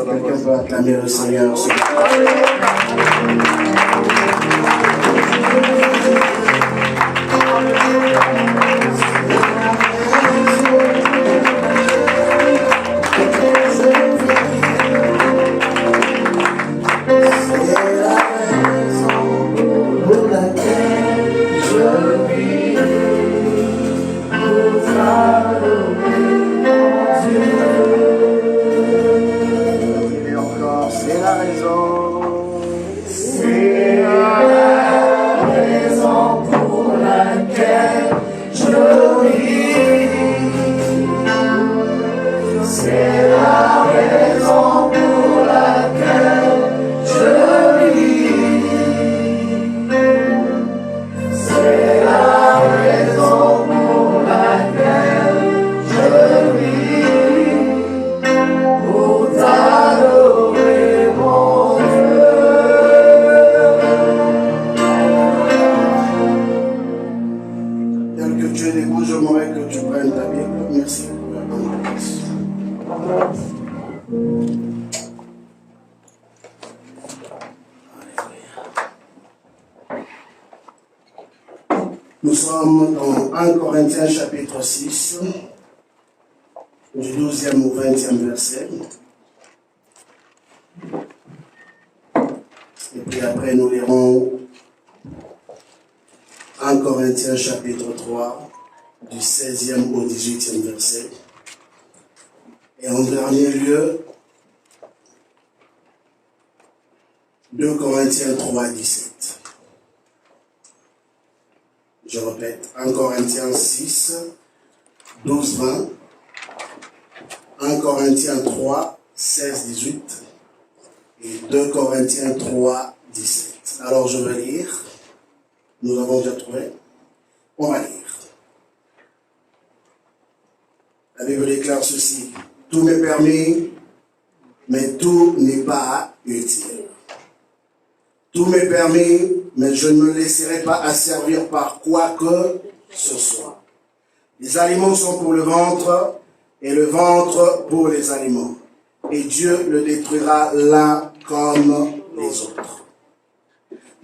Quelqu'un peut acclamer le Seigneur. Nous sommes dans 1 Corinthiens chapitre 6, du 12e au 20e verset. Et puis après, nous lirons 1 Corinthiens chapitre 3, du 16e au 18e verset. Et en dernier lieu, 2 Corinthiens 3, 17. Je répète, 1 Corinthiens 6, 12, 20, 1 Corinthiens 3, 16, 18 et 2 Corinthiens 3, 17. Alors je vais lire. Nous avons déjà trouvé. On va lire. La Bible déclare ceci. Tout m'est permis, mais tout n'est pas utile. Tout m'est permis, mais je ne me laisserai pas asservir par quoi que ce soit. Les aliments sont pour le ventre, et le ventre pour les aliments. Et Dieu le détruira l'un comme les autres.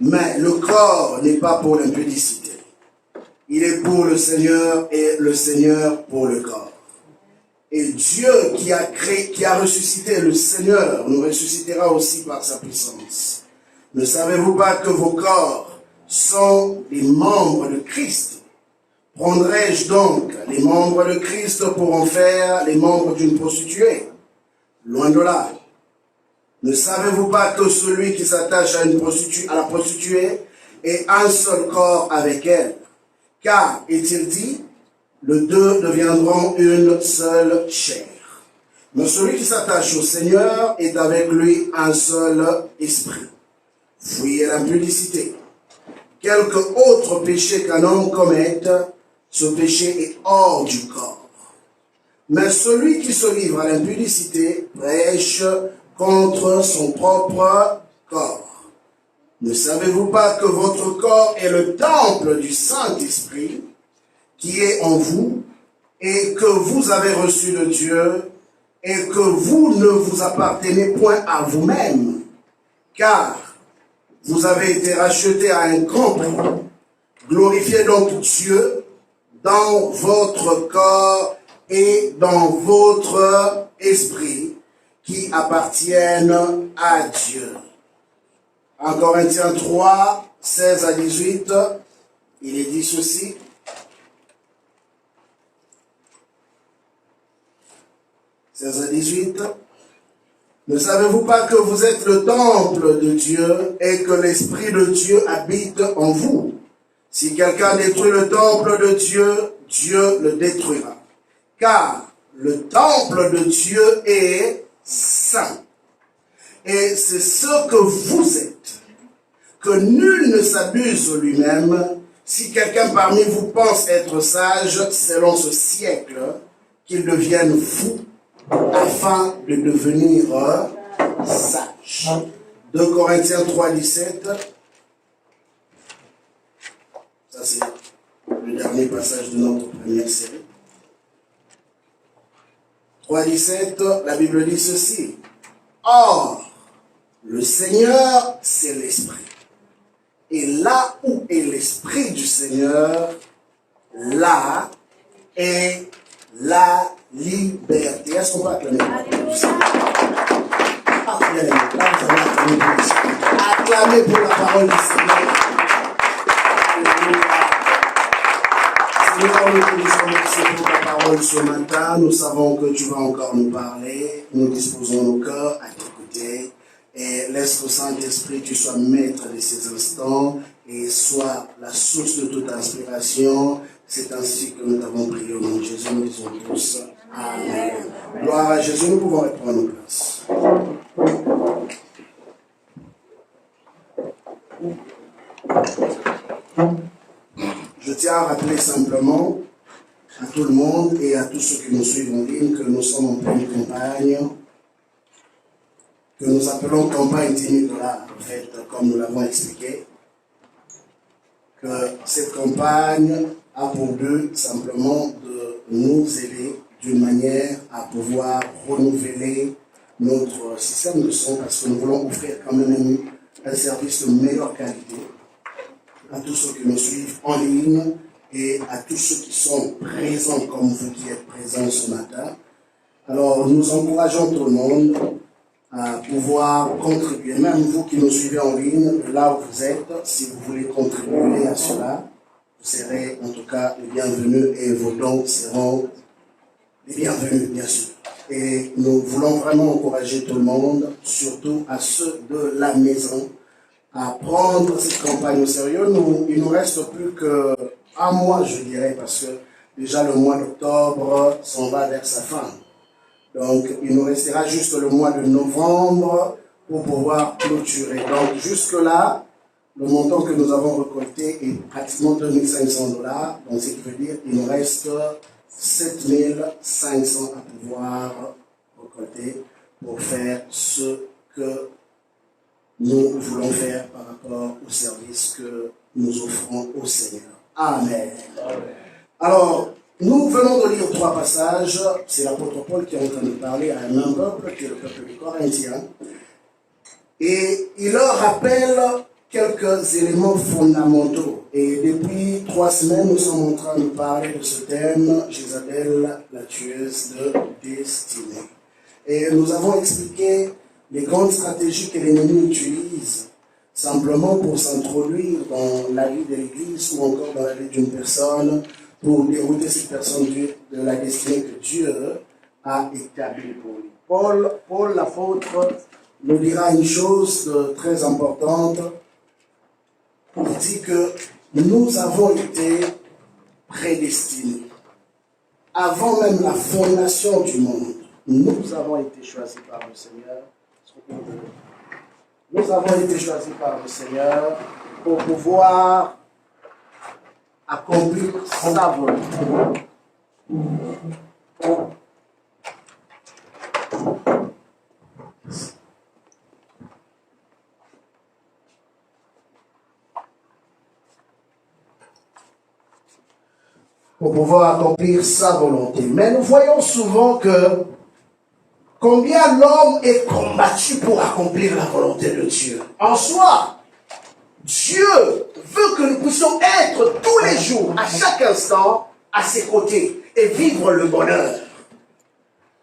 Mais le corps n'est pas pour l'impudicité. Il est pour le Seigneur, et le Seigneur pour le corps. Et Dieu qui a ressuscité le Seigneur, nous ressuscitera aussi par sa puissance. Ne savez-vous pas que vos corps sont les membres de Christ? Prendrai-je donc les membres de Christ pour en faire les membres d'une prostituée? Loin de là. Ne savez-vous pas que celui qui s'attache à la prostituée est un seul corps avec elle? Car, est-il dit, les deux deviendront une seule chair. Mais celui qui s'attache au Seigneur est avec lui un seul esprit. Fuyez l'impudicité. Quelque autre péché qu'un homme commette, ce péché est hors du corps. Mais celui qui se livre à l'impudicité prêche contre son propre corps. Ne savez-vous pas que votre corps est le temple du Saint-Esprit qui est en vous et que vous avez reçu de Dieu et que vous ne vous appartenez point à vous-même, car vous avez été rachetés à un grand prix. Glorifiez donc Dieu dans votre corps et dans votre esprit qui appartiennent à Dieu. En Corinthiens 3, 16 à 18, il est dit ceci. « 16 à 18. Ne savez-vous pas que vous êtes le temple de Dieu et que l'Esprit de Dieu habite en vous? Si quelqu'un détruit le temple de Dieu, Dieu le détruira. Car le temple de Dieu est saint. Et c'est ce que vous êtes. que nul ne s'abuse lui-même. Si quelqu'un parmi vous pense être sage selon ce siècle, qu'il devienne fou afin de devenir sage. 2 Corinthiens 3, 17. Ça, c'est le dernier passage de notre première série. 3, 17, la Bible dit ceci. Or, le Seigneur, c'est l'Esprit. Et là où est l'Esprit du Seigneur, là est la liberté. Est-ce qu'on peut acclamer pour ça? Acclamer pour la parole du Seigneur. Seigneur, nous te disons merci pour ta parole ce matin. Nous savons que tu vas encore nous parler. Nous disposons nos cœurs à t'écouter. Et laisse au Saint-Esprit que tu sois maître de ces instants et sois la source de toute inspiration. C'est ainsi que nous t'avons prié au nom de Jésus. Nous disons tous Amen. Gloire à Jésus, nous pouvons reprendre nos places. Je tiens à rappeler simplement à tout le monde et à tous ceux qui nous suivent en ligne que nous sommes en pleine campagne, que nous appelons campagne 10 000 $, en fait, comme nous l'avons expliqué, que cette campagne a pour but simplement de nous aider d'une manière à pouvoir renouveler notre système de son, parce que nous voulons offrir quand même un service de meilleure qualité à tous ceux qui nous suivent en ligne et à tous ceux qui sont présents comme vous qui êtes présents ce matin. Alors, nous encourageons tout le monde à pouvoir contribuer, même vous qui nous suivez en ligne, là où vous êtes, si vous voulez contribuer à cela, vous serez en tout cas les bienvenus et vos dons seront les bienvenus, bien sûr. Et nous voulons vraiment encourager tout le monde, surtout à ceux de la maison, à prendre cette campagne au sérieux. Il nous reste plus qu'un mois, je dirais, parce que déjà le mois d'octobre s'en va vers sa fin. Donc, il nous restera juste le mois de novembre pour pouvoir clôturer. Donc, jusque-là, le montant que nous avons récolté est pratiquement 2 500 $. Donc, ce qui veut dire qu'il nous reste 7 500 à pouvoir récolter pour faire ce que nous voulons faire par rapport au service que nous offrons au Seigneur. Amen. Alors, nous venons de lire 3 passages. C'est l'apôtre Paul qui est en train de parler à un même peuple, qui est le peuple des Corinthiens. Et il leur rappelle quelques éléments fondamentaux. Et depuis 3 semaines, nous sommes en train de parler de ce thème, Jézabel, la tueuse de destinée. Et nous avons expliqué les grandes stratégies que l'ennemi utilise simplement pour s'introduire dans la vie de l'Église ou encore dans la vie d'une personne, pour dérouter cette personne de la destinée que Dieu a établie pour lui. Paul l'apôtre, nous dira une chose très importante. Il dit que nous avons été prédestinés. Avant même la fondation du monde, nous avons été choisis par le Seigneur. Nous avons été choisis par le Seigneur pour pouvoir accomplir sa volonté. Pour pouvoir accomplir sa volonté. Mais nous voyons souvent que combien l'homme est combattu pour accomplir la volonté de Dieu. En soi, Dieu veut que nous puissions être tous les jours, à chaque instant, à ses côtés et vivre le bonheur.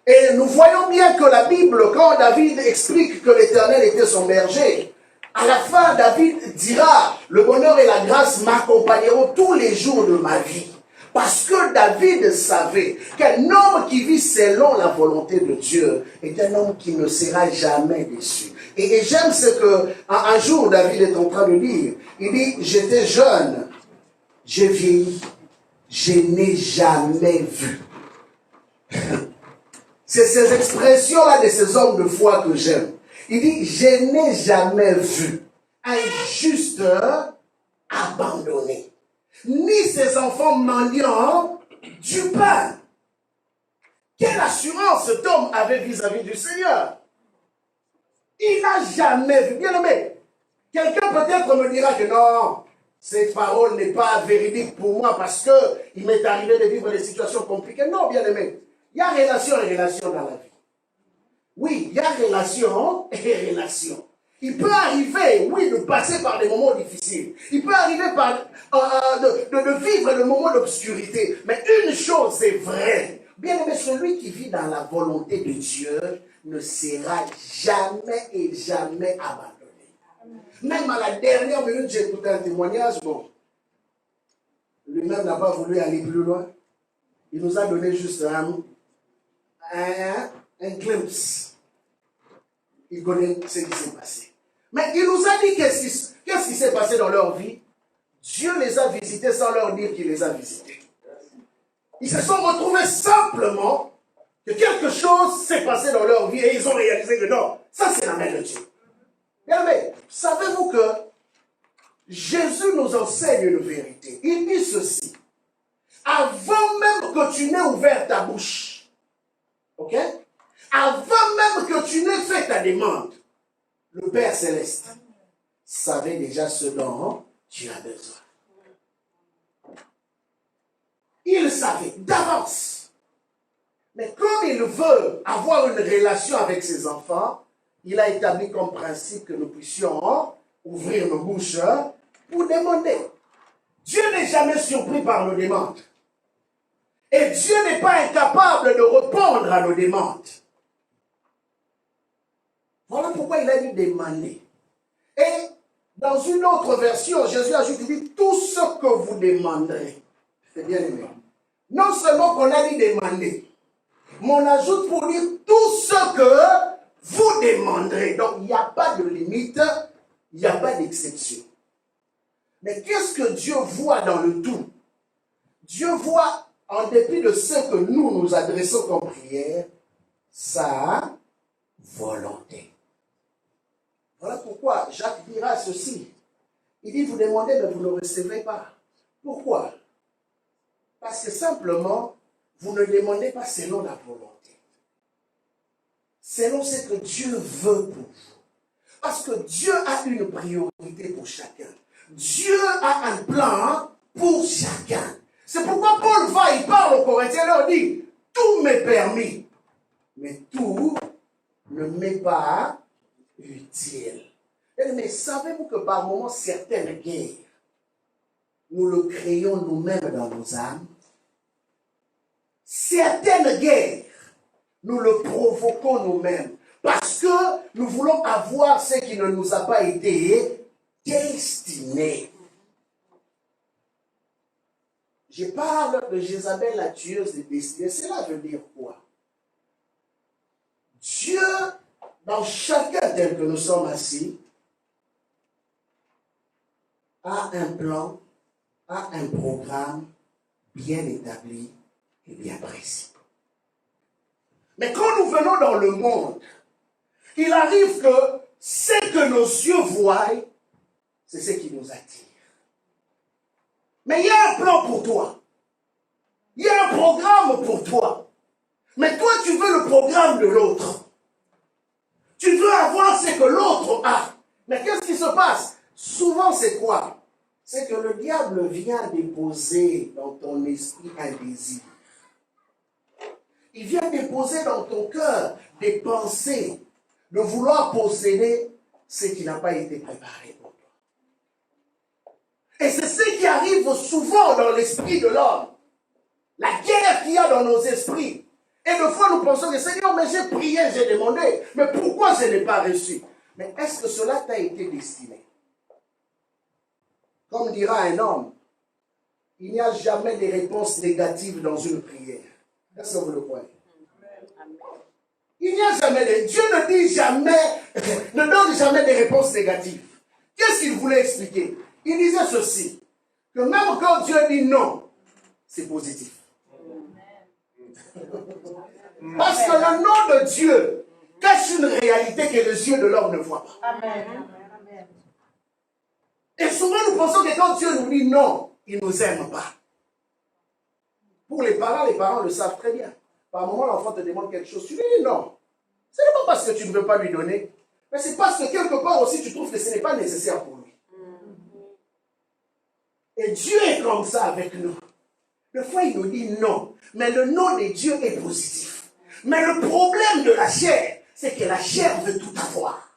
Et nous voyons bien que la Bible, quand David explique que l'Éternel était son berger, à la fin, David dira, le bonheur et la grâce m'accompagneront tous les jours de ma vie. Parce que David savait qu'un homme qui vit selon la volonté de Dieu est un homme qui ne sera jamais déçu. Et j'aime ce que un jour David est en train de dire. Il dit, j'étais jeune, j'ai vieilli, je n'ai jamais vu. C'est ces expressions-là de ces hommes de foi que j'aime. Il dit, je n'ai jamais vu. aille juste abandonné, ni ses enfants mendiants du pain. Quelle assurance cet homme avait vis-à-vis du Seigneur? Il n'a jamais vu. Bien aimé, quelqu'un peut-être me dira que non, cette parole n'est pas véridique pour moi parce qu'il m'est arrivé de vivre des situations compliquées. Non, bien aimé, il y a relation et relation dans la vie. Oui, il y a relation et relation. Il peut arriver, oui, de passer par des moments difficiles. Il peut arriver de vivre des moments d'obscurité. Mais une chose est vraie. Bien aimé, celui qui vit dans la volonté de Dieu ne sera jamais et jamais abandonné. Même à la dernière minute, j'ai écouté un témoignage. Bon, lui-même n'a pas voulu aller plus loin. Il nous a donné juste un glimpse. Il connaît ce qui s'est passé. Mais il nous a dit qu'est-ce qui s'est passé dans leur vie. Dieu les a visités sans leur dire qu'il les a visités. Ils se sont retrouvés simplement que quelque chose s'est passé dans leur vie et ils ont réalisé que non, ça c'est la main de Dieu. Regardez, savez-vous que Jésus nous enseigne une vérité. Il dit ceci. Avant même que tu n'aies ouvert ta bouche, ok? Avant même que tu n'aies fait ta demande, le Père Céleste savait déjà ce dont tu as besoin. Il savait d'avance. Mais comme il veut avoir une relation avec ses enfants, il a établi comme principe que nous puissions ouvrir nos bouches pour demander. Dieu n'est jamais surpris par nos demandes. Et Dieu n'est pas incapable de répondre à nos demandes. Voilà pourquoi il a dit demander. Et dans une autre version, Jésus ajoute, il dit, tout ce que vous demanderez. C'est bien aimé. Non seulement qu'on a dit demander, mais on ajoute pour dire tout ce que vous demanderez. Donc il n'y a pas de limite, il n'y a pas d'exception. Mais qu'est-ce que Dieu voit dans le tout? Dieu voit, en dépit de ce que nous adressons comme prière, sa volonté. Voilà pourquoi Jacques dira ceci. Il dit, vous demandez, mais vous ne recevez pas. Pourquoi? Parce que simplement, vous ne demandez pas selon la volonté. Selon ce que Dieu veut pour vous. Parce que Dieu a une priorité pour chacun. Dieu a un plan pour chacun. C'est pourquoi Paul il parle aux Corinthiens, leur dit, tout m'est permis, mais tout ne m'est pas utile. Mais savez-vous que par moments, certaines guerres, nous le créons nous-mêmes dans nos âmes? Certaines guerres, nous le provoquons nous-mêmes. Parce que nous voulons avoir ce qui ne nous a pas été destiné. Je parle de Jézabel, la tueuse de destinée. Cela veut dire quoi? Dieu, dans chacun tel que nous sommes assis, a un plan, a un programme bien établi et bien précis. Mais quand nous venons dans le monde, il arrive que ce que nos yeux voient, c'est ce qui nous attire. Mais il y a un plan pour toi. Il y a un programme pour toi. Mais toi, tu veux le programme de l'autre. Tu veux avoir ce que l'autre a. Mais qu'est-ce qui se passe? Souvent, c'est quoi? C'est que le diable vient déposer dans ton esprit un désir. Il vient déposer dans ton cœur des pensées de vouloir posséder ce qui n'a pas été préparé pour toi. Et c'est ce qui arrive souvent dans l'esprit de l'homme. La guerre qu'il y a dans nos esprits. Et de fois, nous pensons que Seigneur, mais j'ai prié, j'ai demandé, mais pourquoi je n'ai pas reçu? Mais est-ce que cela t'a été destiné? Comme dira un homme, il n'y a jamais de réponse négative dans une prière. Est-ce que vous le croyez? Il n'y a jamais de... Dieu ne dit jamais, ne donne jamais de réponses négatives. Qu'est-ce qu'il voulait expliquer? Il disait ceci, que même quand Dieu dit non, c'est positif. Parce que le nom de Dieu cache une réalité que les yeux de l'homme ne voient pas. Amen. Et souvent, nous pensons que quand Dieu nous dit non, il ne nous aime pas. Pour les parents le savent très bien. Par moment, l'enfant te demande quelque chose, tu lui dis non. Ce n'est pas parce que tu ne veux pas lui donner, mais c'est parce que quelque part aussi, tu trouves que ce n'est pas nécessaire pour lui. Et Dieu est comme ça avec nous. Des fois, il nous dit non, mais le non de Dieu est positif. Mais le problème de la chair, c'est que la chair veut tout avoir.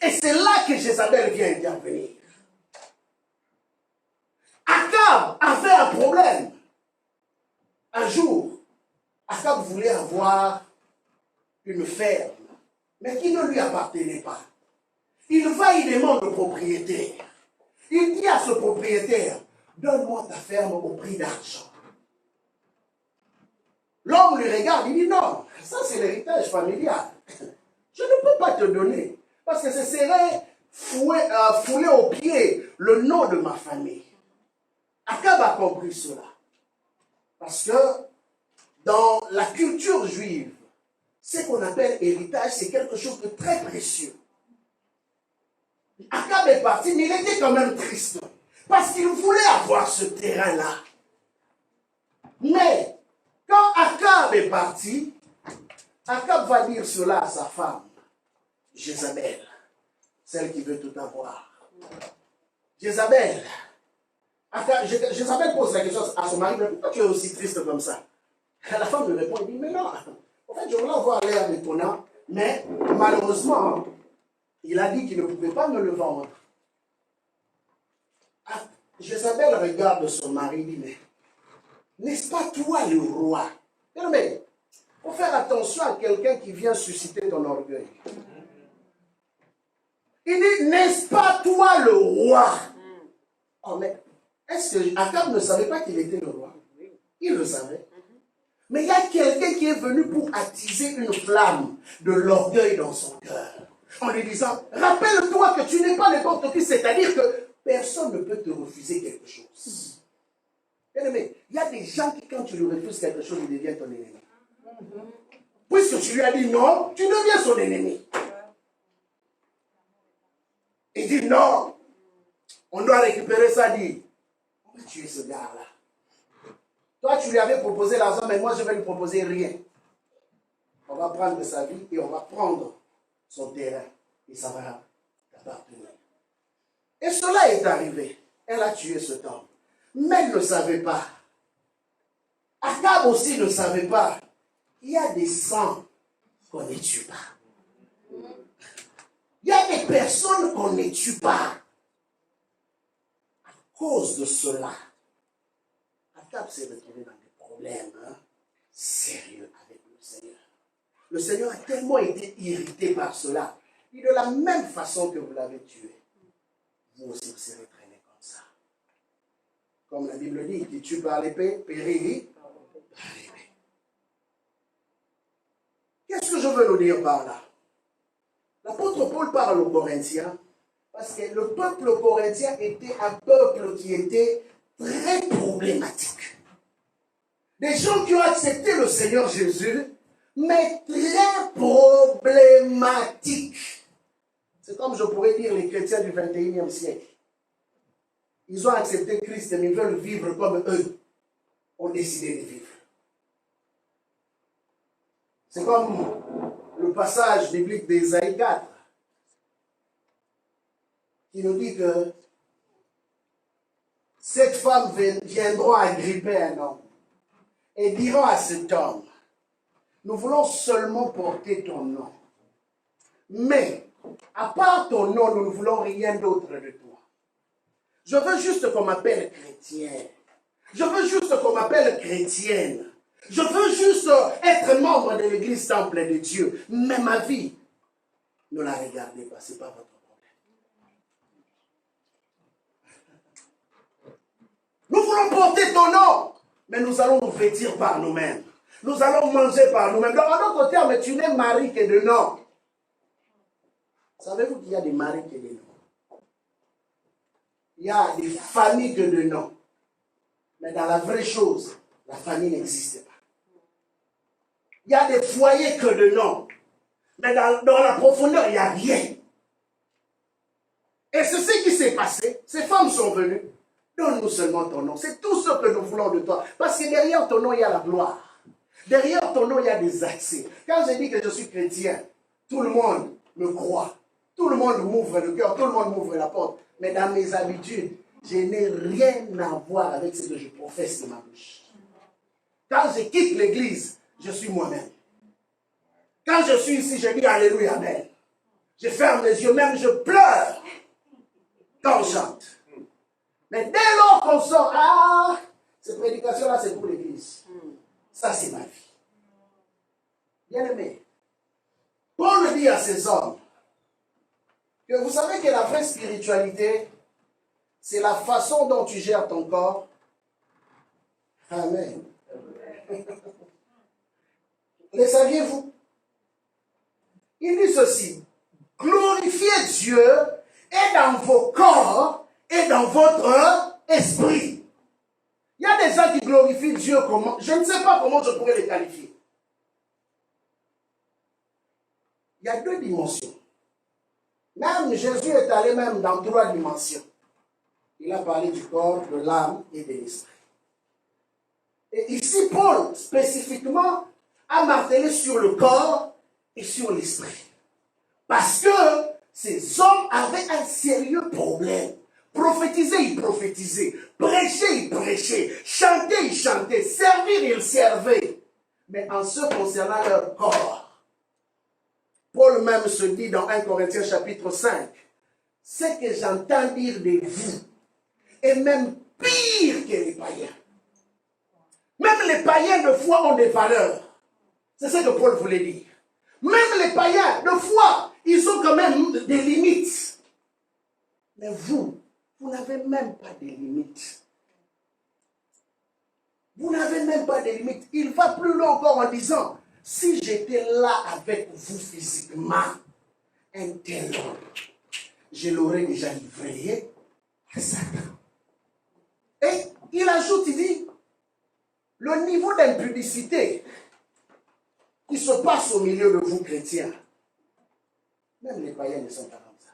Et c'est là que Jézabel vient intervenir. Akab avait un problème. Un jour, Akab voulait avoir une ferme, mais qui ne lui appartenait pas. Il va, il demande au propriétaire. Il dit à ce propriétaire, donne-moi ta ferme au prix d'argent. L'homme lui regarde, il dit non, ça c'est l'héritage familial. Je ne peux pas te donner, parce que ce serait fouler au pied le nom de ma famille. Akab a compris cela. Parce que dans la culture juive, ce qu'on appelle héritage, c'est quelque chose de très précieux. Akab est parti, mais il était quand même triste. Parce qu'il voulait avoir ce terrain-là. Mais, quand Akab est parti, Akab va dire cela à sa femme, Jézabel, celle qui veut tout avoir. Jézabel, Jézabel pose la question à son mari, mais pourquoi tu es aussi triste comme ça? La femme lui répond, il dit, mais non, en fait, je voulais avoir l'air étonnant, mais malheureusement, il a dit qu'il ne pouvait pas me le vendre. Jézabel regarde son mari et dit, mais n'est-ce pas toi le roi? Mais il faut faire attention à quelqu'un qui vient susciter ton orgueil. Il dit, n'est-ce pas toi le roi? Oh, mais est-ce que Akab ne savait pas qu'il était le roi? Il le savait. Mais il y a quelqu'un qui est venu pour attiser une flamme de l'orgueil dans son cœur. En lui disant, rappelle-toi que tu n'es pas n'importe qui, c'est-à-dire que personne ne peut te refuser quelque chose. Bien-aimé, il y a des gens qui, quand tu lui refuses quelque chose, ils deviennent ton ennemi. Puisque tu lui as dit non, tu deviens son ennemi. Il dit non, on doit récupérer ça, dit, on va tuer ce gars-là. Toi, tu lui avais proposé l'argent, mais moi, je vais lui proposer rien. On va prendre sa vie et on va prendre son terrain. Et ça va t'appartenir. Et cela est arrivé. Elle a tué cet homme. Mais elle ne savait pas. Akab aussi ne savait pas. Il y a des sangs qu'on ne tue pas. Il y a des personnes qu'on ne tue pas. À cause de cela, Akab s'est retrouvé dans des problèmes sérieux avec le Seigneur. Le Seigneur a tellement été irrité par cela. Et de la même façon que vous l'avez tué, vous aussi vous serez traîné comme ça. Comme la Bible dit, qui tue par l'épée, périt par l'épée. Qu'est-ce que je veux nous dire par là? L'apôtre Paul parle aux Corinthiens parce que le peuple corinthien était un peuple qui était très problématique. Des gens qui ont accepté le Seigneur Jésus, mais très problématiques. C'est comme je pourrais dire les chrétiens du 21e siècle. Ils ont accepté Christ, mais ils veulent vivre comme eux ont décidé de vivre. C'est comme le passage biblique d'Ésaïe 4 qui nous dit que cette femme viendra agripper un homme et diront à cet homme, nous voulons seulement porter ton nom. Mais, à part ton nom, nous ne voulons rien d'autre de toi. Je veux juste qu'on m'appelle chrétien. Je veux juste qu'on m'appelle chrétienne. Je veux juste être membre de l'église temple de Dieu. Mais ma vie, ne la regardez pas, ce n'est pas votre problème. Nous voulons porter ton nom, mais nous allons nous vêtir par nous-mêmes. Nous allons manger par nous-mêmes. Donc, en d'autres termes, tu n'es mari que de nom. Savez-vous qu'il y a des maris que de nom? Il y a des familles que de nom. Mais dans la vraie chose, la famille n'existe pas. Il y a des foyers que de nom. Mais dans la profondeur, il n'y a rien. Et c'est ce qui s'est passé. Ces femmes sont venues. Donne-nous seulement ton nom. C'est tout ce que nous voulons de toi. Parce que derrière ton nom, il y a la gloire. Derrière ton nom, il y a des accès. Quand je dis que je suis chrétien, tout le monde me croit. Tout le monde m'ouvre le cœur. Tout le monde m'ouvre la porte. Mais dans mes habitudes, je n'ai rien à voir avec ce que je professe de ma bouche. Quand je quitte l'église, je suis moi-même. Quand je suis ici, je dis Alléluia, Amen. Je ferme les yeux, même je pleure quand on chante. Mais dès lors qu'on sort, ah, cette prédication-là, c'est pour l'église. Ça, c'est ma vie. Bien aimé. Paul dit à ces hommes que vous savez que la vraie spiritualité, c'est la façon dont tu gères ton corps. Amen. Le saviez-vous? Il dit ceci. Glorifiez Dieu et dans vos corps et dans votre esprit. Il y a des gens qui glorifient Dieu comment? Je ne sais pas comment je pourrais les qualifier. Il y a deux dimensions. Même Jésus est allé même dans 3 dimensions. Il a parlé du corps, de l'âme et de l'esprit. Et ici, Paul, spécifiquement, a martelé sur le corps et sur l'esprit. Parce que ces hommes avaient un sérieux problème. Prophétiser, ils prophétisaient. Prêcher, ils prêchaient. Chanter, ils chantaient. Servir, ils servaient. Mais en ce concernant leur corps, Paul même se dit dans 1 Corinthiens chapitre 5, ce que j'entends dire de vous est même pire que les païens. Même les païens de foi ont des valeurs. C'est ce que Paul voulait dire. Même les païens de foi, ils ont quand même des limites. Mais vous n'avez même pas de limites. Vous n'avez même pas de limites. Il va plus loin encore en disant, si j'étais là avec vous physiquement, un tel homme, je l'aurais déjà livré à Satan. Et il ajoute, il dit, le niveau d'impudicité qui se passe au milieu de vous chrétiens, même les païens ne sont pas comme ça.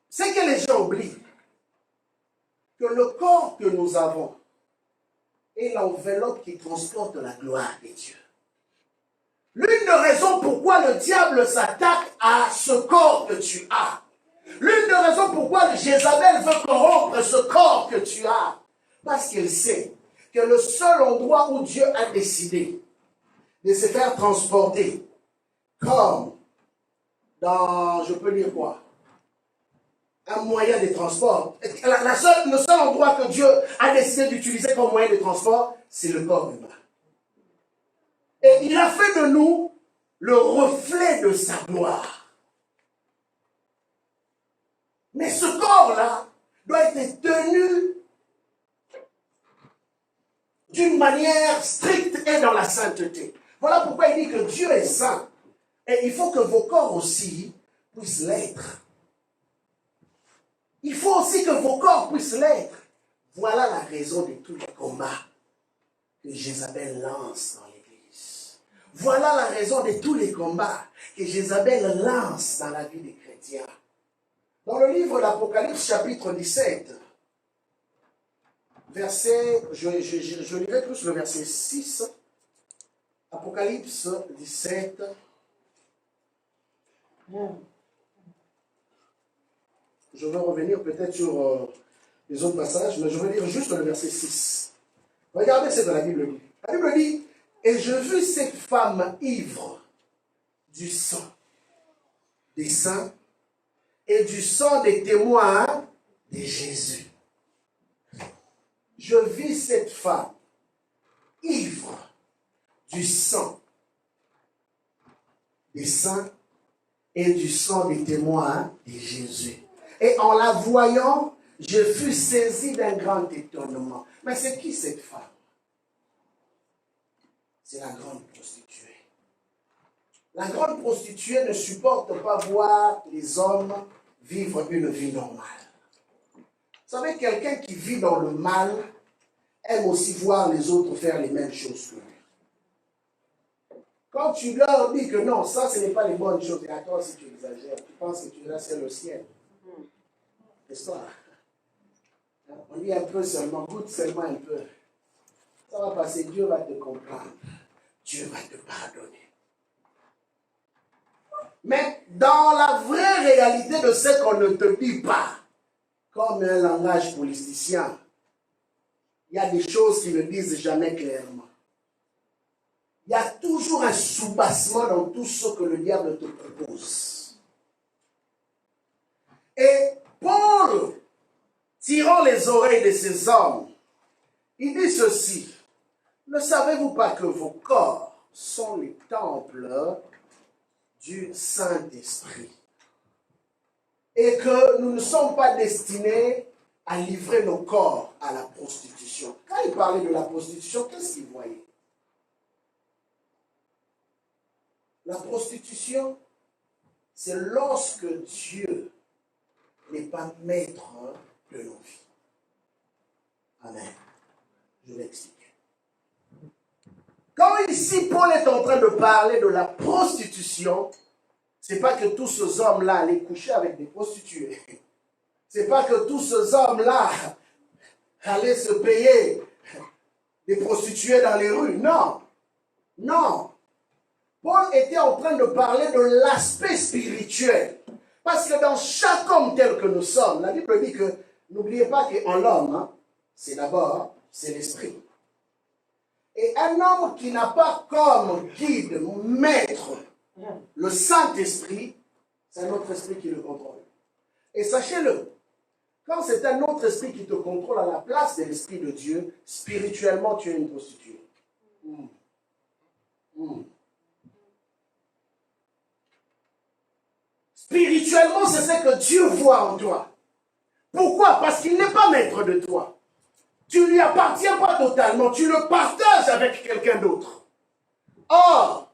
C'est que les gens oublient que le corps que nous avons est l'enveloppe qui transporte la gloire de Dieu. L'une des raisons pourquoi le diable s'attaque à ce corps que tu as, l'une des raisons pourquoi Jézabel veut corrompre ce corps que tu as, parce qu'il sait que le seul endroit où Dieu a décidé de se faire transporter, comme dans, je peux dire quoi, un moyen de transport. Le seul endroit que Dieu a décidé d'utiliser comme moyen de transport, c'est le corps humain. Et il a fait de nous le reflet de sa gloire. Mais ce corps-là doit être tenu d'une manière stricte et dans la sainteté. Voilà pourquoi il dit que Dieu est saint. Et il faut que vos corps aussi puissent l'être. Il faut aussi que vos corps puissent l'être. Voilà la raison de tous les combats que Jézabel lance dans l'Église. Voilà la raison de tous les combats que Jézabel lance dans la vie des chrétiens. Dans le livre d'Apocalypse, chapitre 17, verset, je lirai plus le verset 6, Apocalypse 17. Je vais revenir peut-être sur les autres passages, mais je vais lire juste le verset 6. Regardez ce que la Bible dit. La Bible dit, « Et je vis cette femme ivre du sang des saints et du sang des témoins de Jésus. » Je vis cette femme ivre du sang des saints et du sang des témoins de Jésus. Et en la voyant, je fus saisi d'un grand étonnement. Mais c'est qui cette femme? C'est la grande prostituée. La grande prostituée ne supporte pas voir les hommes vivre une vie normale. Vous savez, quelqu'un qui vit dans le mal aime aussi voir les autres faire les mêmes choses que lui. Quand tu leur dis que non, ça ce n'est pas les bonnes choses, et à toi si tu exagères, tu penses que tu es là, c'est le ciel. N'est-ce pas? On dit un peu seulement, goûte seulement un peu. Ça va passer, Dieu va te comprendre. Dieu va te pardonner. Mais dans la vraie réalité de ce qu'on ne te dit pas, comme un langage politicien, il y a des choses qui ne disent jamais clairement. Il y a toujours un soubassement dans tout ce que le diable te propose. Et Paul, tirant les oreilles de ces hommes, il dit ceci: ne savez-vous pas que vos corps sont les temples du Saint-Esprit et que nous ne sommes pas destinés à livrer nos corps à la prostitution? Quand il parlait de la prostitution, qu'est-ce qu'il voyait? La prostitution, c'est lorsque Dieu n'est pas maître de nos vies. Amen. Je vais expliquer. Quand ici Paul est en train de parler de la prostitution, c'est pas que tous ces hommes-là allaient coucher avec des prostituées. C'est pas que tous ces hommes-là allaient se payer des prostituées dans les rues. Non. Non. Paul était en train de parler de l'aspect spirituel. Parce que dans chaque homme tel que nous sommes, la Bible dit que, n'oubliez pas qu'en l'homme, c'est d'abord, c'est l'esprit. Et un homme qui n'a pas comme guide, maître, le Saint-Esprit, c'est un autre esprit qui le contrôle. Et sachez-le, quand c'est un autre esprit qui te contrôle à la place de l'esprit de Dieu, spirituellement, tu es une prostituée. Spirituellement, c'est ce que Dieu voit en toi. Pourquoi? Parce qu'il n'est pas maître de toi. Tu ne lui appartiens pas totalement, tu le partages avec quelqu'un d'autre. Or,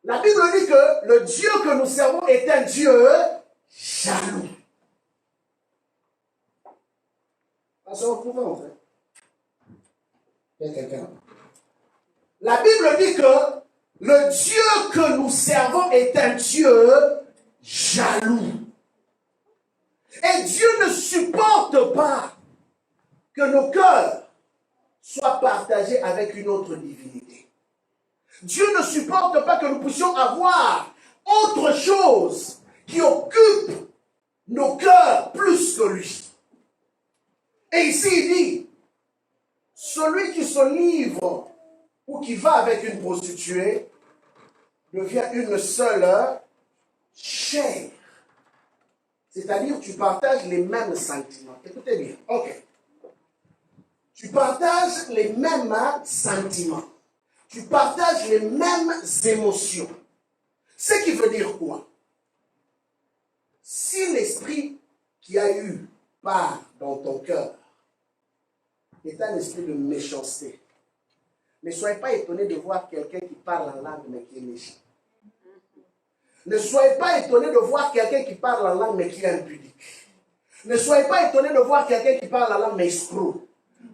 la Bible dit que le Dieu que nous servons est un Dieu jaloux. Passons au courant, en fait. Il y a quelqu'un. La Bible dit que le Dieu que nous servons est un Dieu jaloux. Et Dieu ne supporte pas que nos cœurs soient partagés avec une autre divinité. Dieu ne supporte pas que nous puissions avoir autre chose qui occupe nos cœurs plus que lui. Et ici il dit, celui qui se livre ou qui va avec une prostituée devient une seule chair. C'est-à-dire tu partages les mêmes sentiments. Écoutez bien, ok. Tu partages les mêmes sentiments. Tu partages les mêmes émotions. Ce qui veut dire quoi? Si l'esprit qui a eu part dans ton cœur est un esprit de méchanceté, ne soyez pas étonnés de voir quelqu'un qui parle en langue mais qui est méchant. Ne soyez pas étonnés de voir quelqu'un qui parle en langue mais qui est impudique. Ne soyez pas étonnés de voir quelqu'un qui parle en langue mais escroc.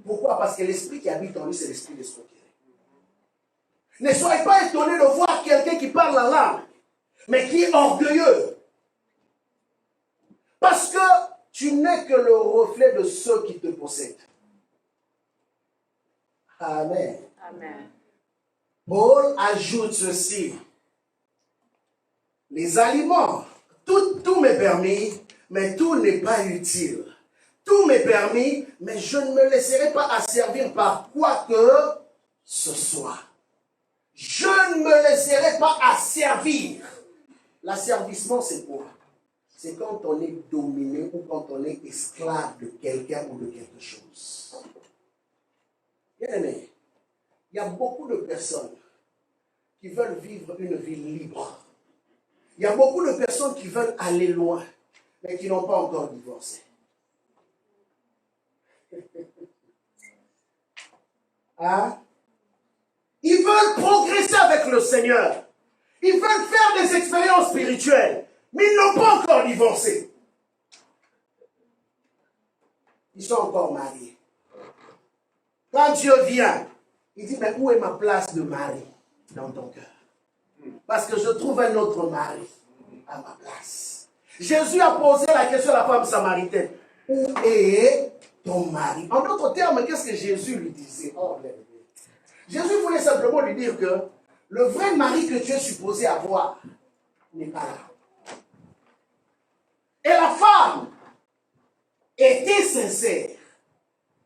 Pourquoi? Parce que l'esprit qui habite en lui, c'est l'esprit d'escroquerie. Ne soyez pas étonnés de voir quelqu'un qui parle en langue mais qui est orgueilleux. Parce que tu n'es que le reflet de ceux qui te possèdent. Amen. Amen. Paul ajoute ceci. Les aliments, tout m'est permis, mais tout n'est pas utile. Tout m'est permis, mais je ne me laisserai pas asservir par quoi que ce soit. Je ne me laisserai pas asservir. L'asservissement, c'est quoi? C'est quand on est dominé ou quand on est esclave de quelqu'un ou de quelque chose. Bien aimé, il y a beaucoup de personnes qui veulent vivre une vie libre. Il y a beaucoup de personnes qui veulent aller loin, mais qui n'ont pas encore divorcé. Hein? Ils veulent progresser avec le Seigneur. Ils veulent faire des expériences spirituelles, mais ils n'ont pas encore divorcé. Ils sont encore mariés. Quand Dieu vient, il dit, mais où est ma place de mari dans ton cœur? Parce que je trouve un autre mari à ma place. Jésus a posé la question à la femme samaritaine. Où est ton mari? En d'autres termes, qu'est-ce que Jésus lui disait? Oh, Jésus voulait simplement lui dire que le vrai mari que tu es supposé avoir n'est pas là. Et la femme était sincère,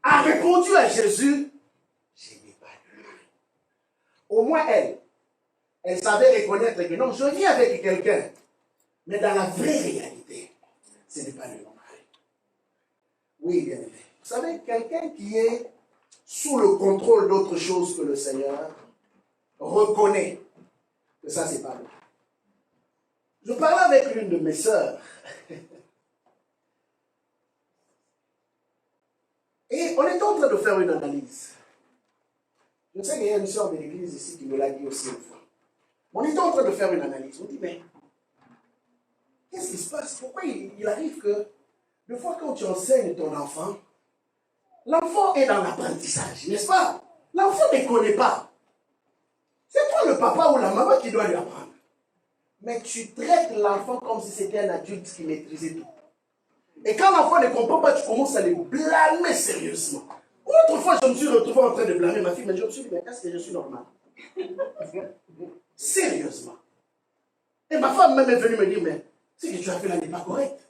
a répondu à Jésus, je n'ai pas de mari. Au moins elle savait reconnaître que non, je vis avec quelqu'un. Mais dans la vraie réalité, ce n'est pas le mari. Oui, bien aimé. Vous savez, quelqu'un qui est sous le contrôle d'autre chose que le Seigneur reconnaît que ça, c'est pas lui. Je parlais avec l'une de mes sœurs. Et on est en train de faire une analyse. Je sais qu'il y a une sœur de l'église ici qui me l'a dit aussi une fois. On était en train de faire une analyse. On dit, mais qu'est-ce qui se passe? Pourquoi il arrive que, des fois, quand tu enseignes ton enfant, l'enfant est dans l'apprentissage, n'est-ce pas? L'enfant ne connaît pas. C'est toi le papa ou la maman qui doit lui apprendre. Mais tu traites l'enfant comme si c'était un adulte qui maîtrisait tout. Et quand l'enfant ne comprend pas, tu commences à le blâmer sérieusement. Autrefois, je me suis retrouvé en train de blâmer ma fille, mais je me suis dit, mais est-ce que je suis normal? Sérieusement. Et ma femme même est venue me dire, mais ce que tu as fait là n'est pas correct.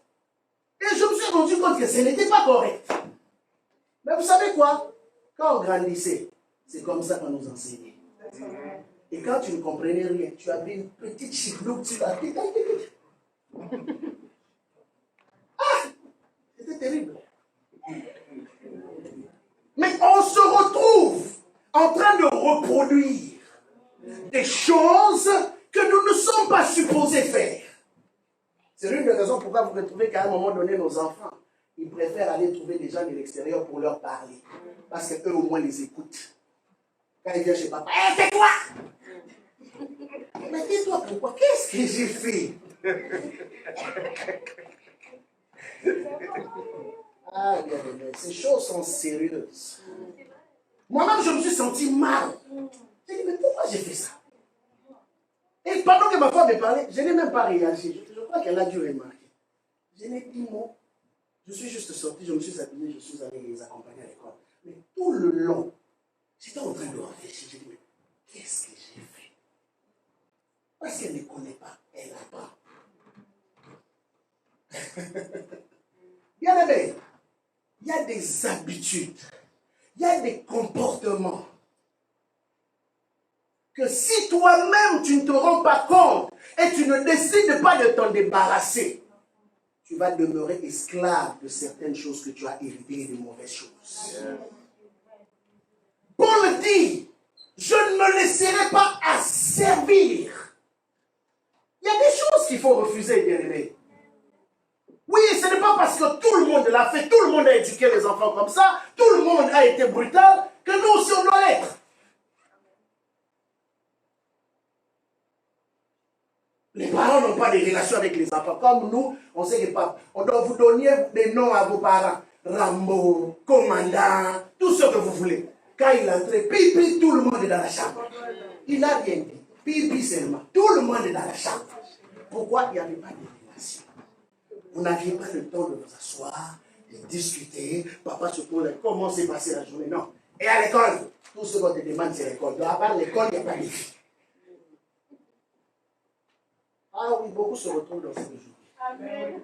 Et je me suis rendu compte que ce n'était pas correct. Mais vous savez quoi? Quand on grandissait, c'est comme ça qu'on nous enseignait. Et quand tu ne comprenais rien, tu avais une petite chiplouk sur la tête. Ah! C'était terrible. Mais on se retrouve en train de reproduire des choses que nous ne sommes pas supposés faire. C'est l'une des raisons pourquoi vous retrouvez qu'à un moment donné, nos enfants, ils préfèrent aller trouver des gens de l'extérieur pour leur parler. Parce qu'eux au moins les écoutent. Quand ils viennent chez papa, hé, c'est quoi? Mais dis-toi pourquoi? Qu'est-ce que j'ai fait? Ah, bien, bien, ces choses sont sérieuses. Moi-même, je me suis senti mal. J'ai dit, mais pourquoi j'ai fait ça? Et pendant que ma femme me parlait, je n'ai même pas réagi. Je crois qu'elle a dû remarquer. Je n'ai dit mot. Je suis juste sorti, je me suis habillé, je suis allé les accompagner à l'école. Mais tout le long, j'étais en train de réfléchir. J'ai dit, mais qu'est-ce que j'ai fait? Parce qu'elle ne connaît pas, elle apprend. Bien aimé, il y a des habitudes, il y a des comportements que si toi-même tu ne te rends pas compte et tu ne décides pas de t'en débarrasser, tu vas demeurer esclave de certaines choses que tu as héritées, de mauvaises choses. Paul dit, je ne me laisserai pas asservir. Il y a des choses qu'il faut refuser, bien aimé. Oui, ce n'est pas parce que tout le monde l'a fait, tout le monde a éduqué les enfants comme ça, tout le monde a été brutal, que nous aussi on doit l'être. Les parents n'ont pas de relation avec les enfants. Comme nous, on sait que on doit vous donner des noms à vos parents. Rambo, commandant, tout ce que vous voulez. Quand il est entré, pipi, tout le monde est dans la chambre. Il n'a rien dit. Pipi seulement. Tout le monde est dans la chambre. Pourquoi il n'y avait pas de relation? Vous n'aviez pas le temps de vous asseoir, de discuter. Papa se pose, comment s'est passée la journée? Non. Et à l'école, tout ce qu'on te demande, c'est l'école. À part l'école, il n'y a pas de vie. Ah oui, beaucoup se retrouvent dans cette journée.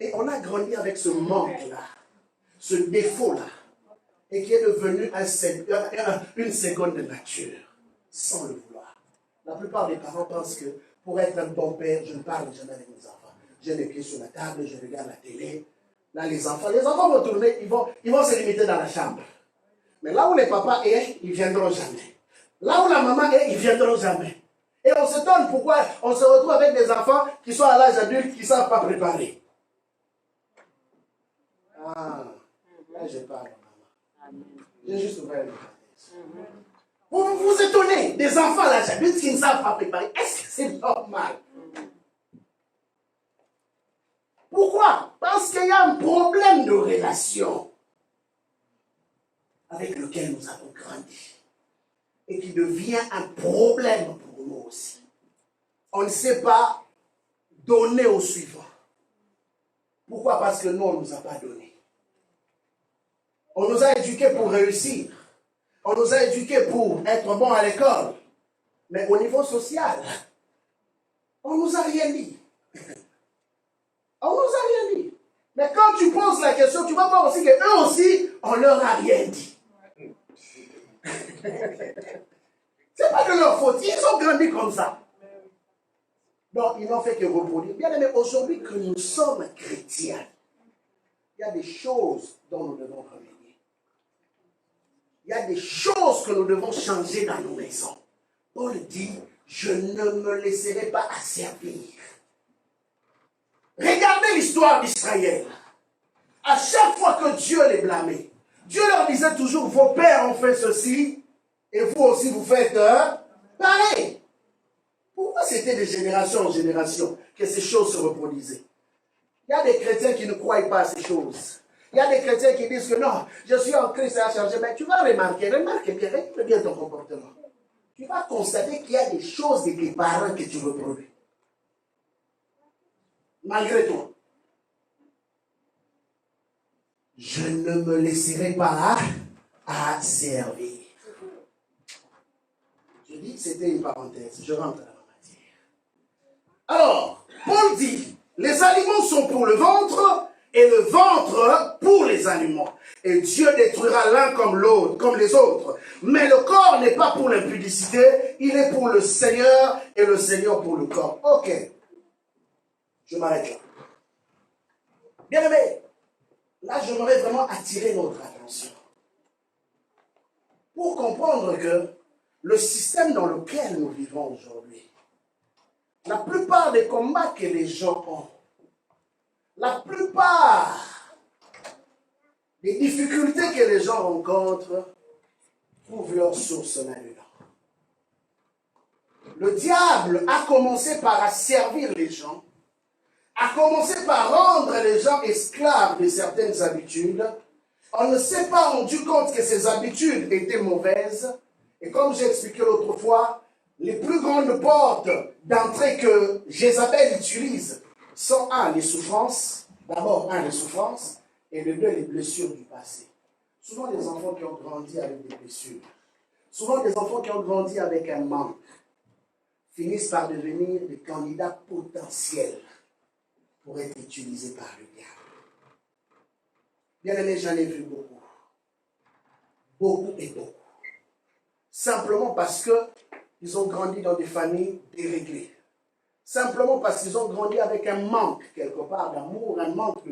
Et on a grandi avec ce manque-là, ce défaut-là, et qui est devenu une seconde nature, sans le vouloir. La plupart des parents pensent que pour être un bon père, je ne parle jamais avec mes enfants. J'ai les pieds sur la table, je regarde la télé. Là, les enfants vont tourner, ils vont se limiter dans la chambre. Mais là où les papas est, ils ne viendront jamais. Là où la maman est, ils ne viendront jamais. Et on se donne pourquoi on se retrouve avec des enfants qui sont à l'âge adulte, qui ne savent pas préparer. Ah, là je parle, maman. J'ai juste ouvert le parenthèse. Vous vous étonnez des enfants à l'âge adulte qui ne savent pas préparer. Est-ce que c'est normal? Pourquoi? Parce qu'il y a un problème de relation avec lequel nous avons grandi et qui devient un problème pour nous aussi. on ne sait pas donner au suivant. Pourquoi? Parce que nous, on ne nous a pas donné. On nous a éduqués pour réussir. On nous a éduqués pour être bon à l'école. Mais au niveau social, on ne nous a rien dit. On ne nous a rien dit. Mais quand tu poses la question, tu vas voir aussi qu'eux aussi, on ne leur a rien dit. C'est pas de leur faute. Ils ont grandi comme ça. Donc, ils n'ont fait que reproduire. Bien aimé, aujourd'hui que nous sommes chrétiens, il y a des choses dont nous devons remédier. Il y a des choses que nous devons changer dans nos maisons. Paul dit, je ne me laisserai pas asservir. Regardez l'histoire d'Israël. À chaque fois que Dieu les blâmait, Dieu leur disait toujours, vos pères ont fait ceci, et vous aussi vous faites pareil. Pourquoi c'était de génération en génération que ces choses se reproduisaient? Il y a des chrétiens qui ne croient pas à ces choses. Il y a des chrétiens qui disent que non, je suis en Christ, ça a changé. Mais tu vas remarque bien ton comportement. Tu vas constater qu'il y a des choses de tes parents que tu reproduis. Malgré toi. Je ne me laisserai pas asservir. Je dis que c'était une parenthèse. Je rentre dans la matière. Alors, Paul dit, les aliments sont pour le ventre et le ventre pour les aliments. Et Dieu détruira l'un comme l'autre, comme les autres. Mais le corps n'est pas pour l'impudicité, il est pour le Seigneur et le Seigneur pour le corps. Ok. Je m'arrête là. Bien aimé, là j'aimerais vraiment attirer notre attention. Pour comprendre que le système dans lequel nous vivons aujourd'hui, la plupart des combats que les gens ont, la plupart des difficultés que les gens rencontrent, trouvent leur source là-dedans. Le diable a commencé par asservir les gens, a commencé par rendre les gens esclaves de certaines habitudes. On ne s'est pas rendu compte que ces habitudes étaient mauvaises. Et comme j'ai expliqué l'autre fois, les plus grandes portes d'entrée que Jézabel utilise sont les souffrances, d'abord les souffrances, et de deux, les blessures du passé. Souvent des enfants qui ont grandi avec des blessures, souvent des enfants qui ont grandi avec un manque, finissent par devenir des candidats potentiels pour être utilisés par le diable. Bien aimé, j'en ai vu beaucoup. Beaucoup et beaucoup. Simplement parce qu'ils ont grandi dans des familles déréglées. Simplement parce qu'ils ont grandi avec un manque, quelque part, d'amour, un manque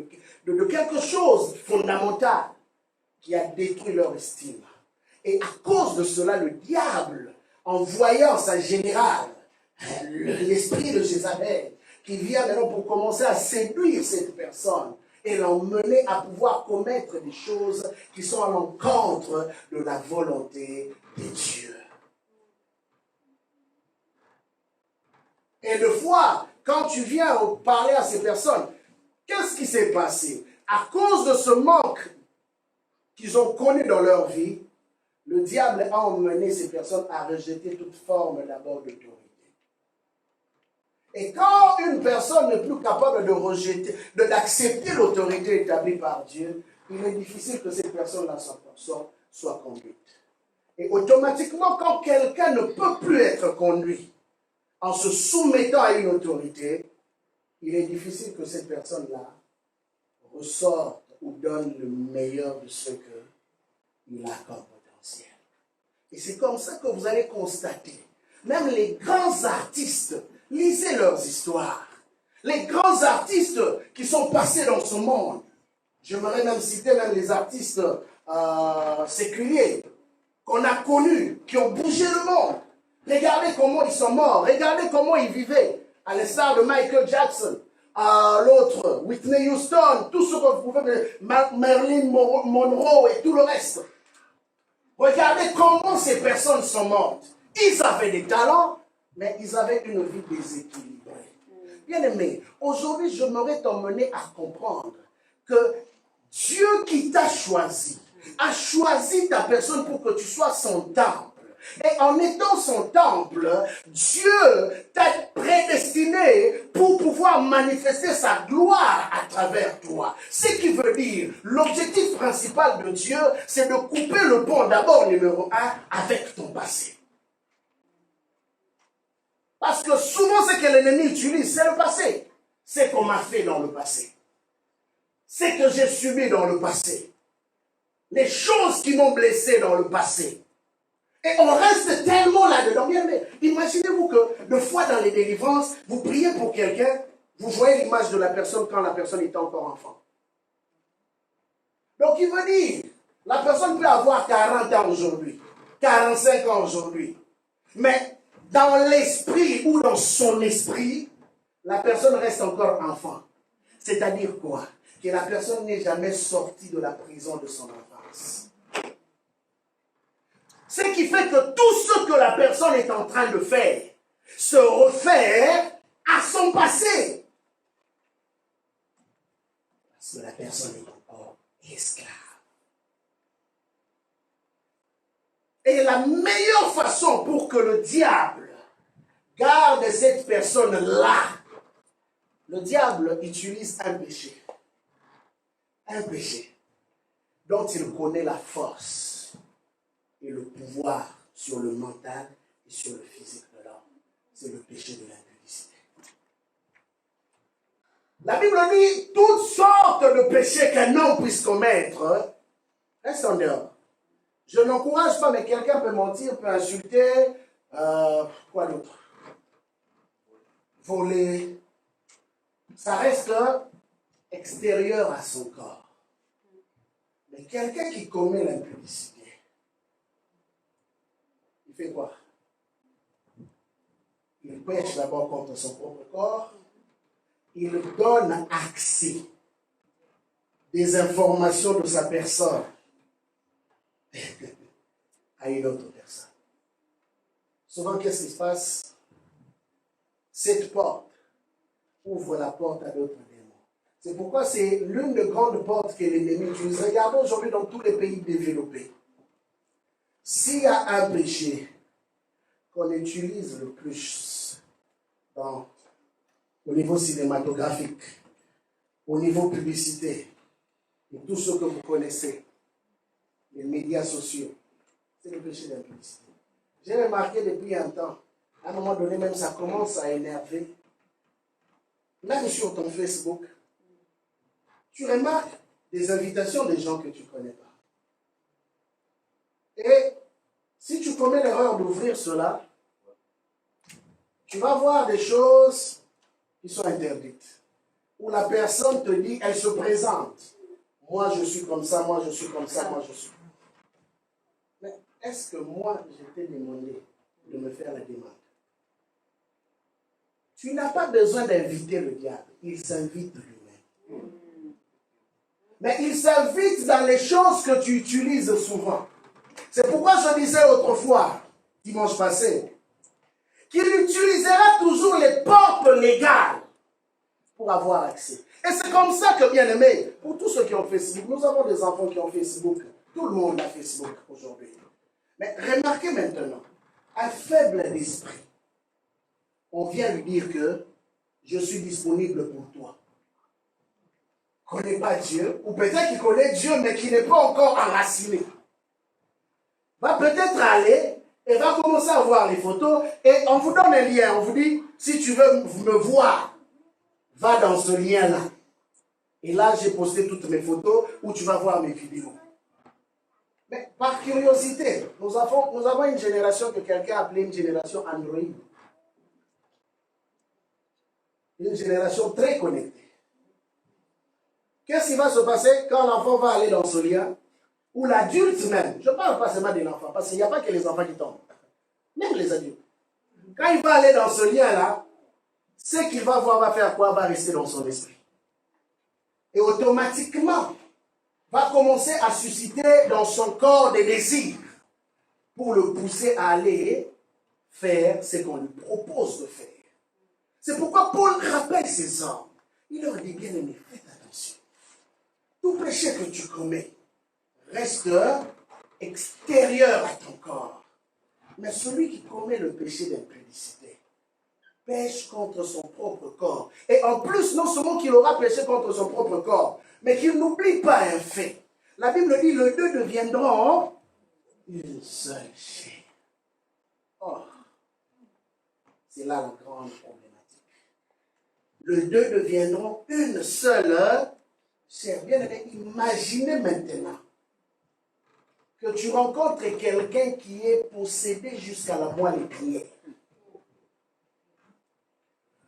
de quelque chose de fondamental qui a détruit leur estime. Et à cause de cela, le diable, en voyant sa générale, l'esprit de Jézabel, qui vient maintenant pour commencer à séduire cette personne et l'emmener à pouvoir commettre des choses qui sont à l'encontre de la volonté de Dieu. Et de fois, quand tu viens parler à ces personnes, qu'est-ce qui s'est passé? À cause de ce manque qu'ils ont connu dans leur vie, le diable a emmené ces personnes à rejeter toute forme d'abord d'autorité. Et quand une personne n'est plus capable de rejeter, d'accepter l'autorité établie par Dieu, il est difficile que cette personne-là soit conduite. Et automatiquement, quand quelqu'un ne peut plus être conduit en se soumettant à une autorité, il est difficile que cette personne-là ressorte ou donne le meilleur de ce qu'il a comme potentiel. Et c'est comme ça que vous allez constater, même les grands artistes, lisez leurs histoires. Les grands artistes qui sont passés dans ce monde, j'aimerais même citer même les artistes séculiers qu'on a connus, qui ont bougé le monde. Regardez comment ils sont morts, regardez comment ils vivaient, à l'instar de Michael Jackson, l'autre, Whitney Houston, tout ce que vous pouvez, Marilyn Monroe et tout le reste. Regardez comment ces personnes sont mortes. Ils avaient des talents, mais ils avaient une vie déséquilibrée. Bien aimé, aujourd'hui, j'aimerais t'emmener à comprendre que Dieu qui t'a choisi, a choisi ta personne pour que tu sois son temple. Et en étant son temple, Dieu t'a prédestiné pour pouvoir manifester sa gloire à travers toi. Ce qui veut dire, l'objectif principal de Dieu, c'est de couper le pont d'abord numéro 1 avec ton passé. Parce que souvent ce que l'ennemi utilise, c'est le passé. C'est qu'on m'a fait dans le passé. C'est que j'ai subi dans le passé. Les choses qui m'ont blessé dans le passé. Et on reste tellement là-dedans. Bien, mais imaginez-vous que de fois dans les délivrances, vous priez pour quelqu'un, vous voyez l'image de la personne quand la personne était encore enfant. Donc il veut dire, la personne peut avoir 40 ans aujourd'hui, 45 ans aujourd'hui, mais dans l'esprit ou dans son esprit, la personne reste encore enfant. C'est-à-dire quoi? Que la personne n'est jamais sortie de la prison de son enfance. Ce qui fait que tout ce que la personne est en train de faire se refait à son passé. Parce que la personne est encore esclave. Et la meilleure façon pour que le diable garde cette personne-là, le diable utilise un péché. Un péché dont il connaît la force et le pouvoir sur le mental et sur le physique de l'homme. C'est le péché de l'impudicité. La Bible dit toutes sortes de péchés qu'un homme puisse commettre, reste en dehors. Je n'encourage pas, mais quelqu'un peut mentir, peut insulter, quoi d'autre? Voler. Ça reste extérieur à son corps. Mais quelqu'un qui commet l'impudicité, il fait quoi? Il pêche d'abord contre son propre corps. Il donne accès des informations de sa personne à une autre personne. Souvent, qu'est-ce qui se passe? Cette porte ouvre la porte à d'autres démons. C'est pourquoi c'est l'une des grandes portes que l'ennemi utilise. Regardons aujourd'hui dans tous les pays développés. S'il y a un péché qu'on utilise le plus au niveau cinématographique, au niveau publicité, et tout ce que vous connaissez, les médias sociaux, c'est le péché d'impudicité. J'ai remarqué depuis un temps, à un moment donné même, ça commence à énerver. Même sur ton Facebook, tu remarques des invitations des gens que tu ne connais pas. Et si tu commets l'erreur d'ouvrir cela, tu vas voir des choses qui sont interdites. Où la personne te dit, elle se présente. Moi, je suis comme ça, moi, je suis comme ça, moi, je suis. Mais est-ce que moi, je t'ai demandé de me faire la demande? Tu n'as pas besoin d'inviter le diable. Il s'invite lui-même. Mais il s'invite dans les choses que tu utilises souvent. C'est pourquoi je disais autrefois, dimanche passé, qu'il utilisera toujours les portes légales pour avoir accès. Et c'est comme ça que, bien aimé, pour tous ceux qui ont Facebook, nous avons des enfants qui ont Facebook. Tout le monde a Facebook aujourd'hui. Mais remarquez maintenant, un faible d'esprit, on vient lui dire que je suis disponible pour toi. Il ne connaît pas Dieu, ou peut-être qu'il connaît Dieu, mais qui n'est pas encore enraciné. Va peut-être aller et va commencer à voir les photos, et on vous donne un lien, on vous dit, si tu veux me voir, va dans ce lien-là. Et là, j'ai posté toutes mes photos où tu vas voir mes vidéos. Mais par curiosité, nous avons une génération que quelqu'un a appelée une génération Android. Une génération très connectée. Qu'est-ce qui va se passer quand l'enfant va aller dans ce lien? Ou l'adulte même, je ne parle pas seulement de l'enfant, parce qu'il n'y a pas que les enfants qui tombent, même les adultes. Quand il va aller dans ce lien-là, ce qu'il va voir va faire quoi? Va rester dans son esprit. Et automatiquement, va commencer à susciter dans son corps des désirs pour le pousser à aller faire ce qu'on lui propose de faire. C'est pourquoi Paul rappelle ces hommes. Il leur dit, bien aimé, faites attention. Tout péché que tu commets reste extérieur à ton corps. Mais celui qui commet le péché d'impudicité pêche contre son propre corps. Et en plus, non seulement qu'il aura péché contre son propre corps, mais qu'il n'oublie pas un fait. La Bible dit, les deux deviendront une seule chair. Oh, c'est là la grande problématique. Les deux deviendront une seule chair. Bien aimé, imaginez maintenant que tu rencontres quelqu'un qui est possédé jusqu'à la moelle épinière.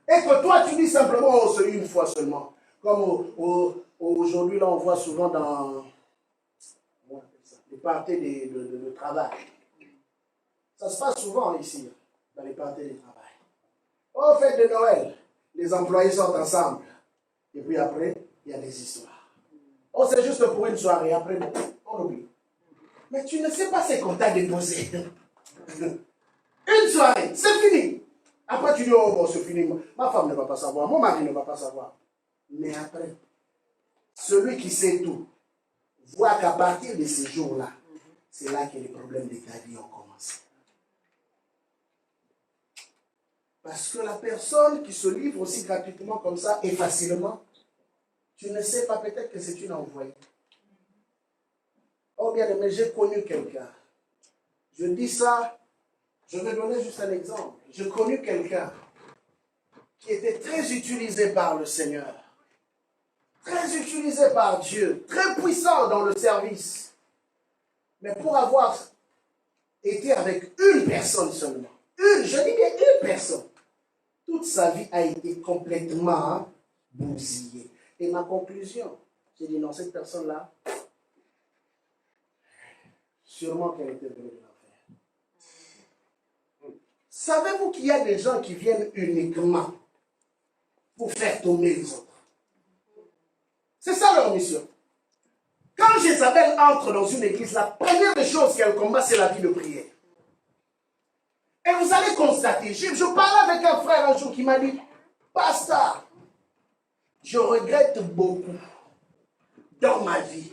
Et que toi, tu dis simplement, oh, c'est une fois seulement. Comme aujourd'hui, là, on voit souvent dans les parties de travail. Ça se passe souvent ici, dans les parties de travail. Au fête de Noël, les employés sortent ensemble. Et puis après, il y a des histoires. Oh, c'est juste pour une soirée. Après, on oublie. Mais tu ne sais pas ces comptes déposés. Une soirée, c'est fini. Après, tu dis, oh, bon, c'est fini. Ma femme ne va pas savoir, mon mari ne va pas savoir. Mais après, celui qui sait tout, voit qu'à partir de ces jours-là, c'est là que les problèmes de ta vie ont commencé. Parce que la personne qui se livre aussi gratuitement comme ça et facilement, tu ne sais pas, peut-être que c'est une envoyée. Oh bien aimé, j'ai connu quelqu'un. Je dis ça, je vais donner juste un exemple. J'ai connu quelqu'un qui était très utilisé par le Seigneur, très utilisé par Dieu, très puissant dans le service. Mais pour avoir été avec une personne seulement, je dis bien une personne, toute sa vie a été complètement bousillée. Et ma conclusion, j'ai dit non, cette personne-là, sûrement qu'elle était venue de l'enfer. Savez-vous qu'il y a des gens qui viennent uniquement pour faire tomber les autres? C'est ça leur mission. Quand Jézabel entre dans une église, la première des choses qu'elle combat, c'est la vie de prière. Et vous allez constater, je parlais avec un frère un jour qui m'a dit, pasteur, je regrette beaucoup dans ma vie.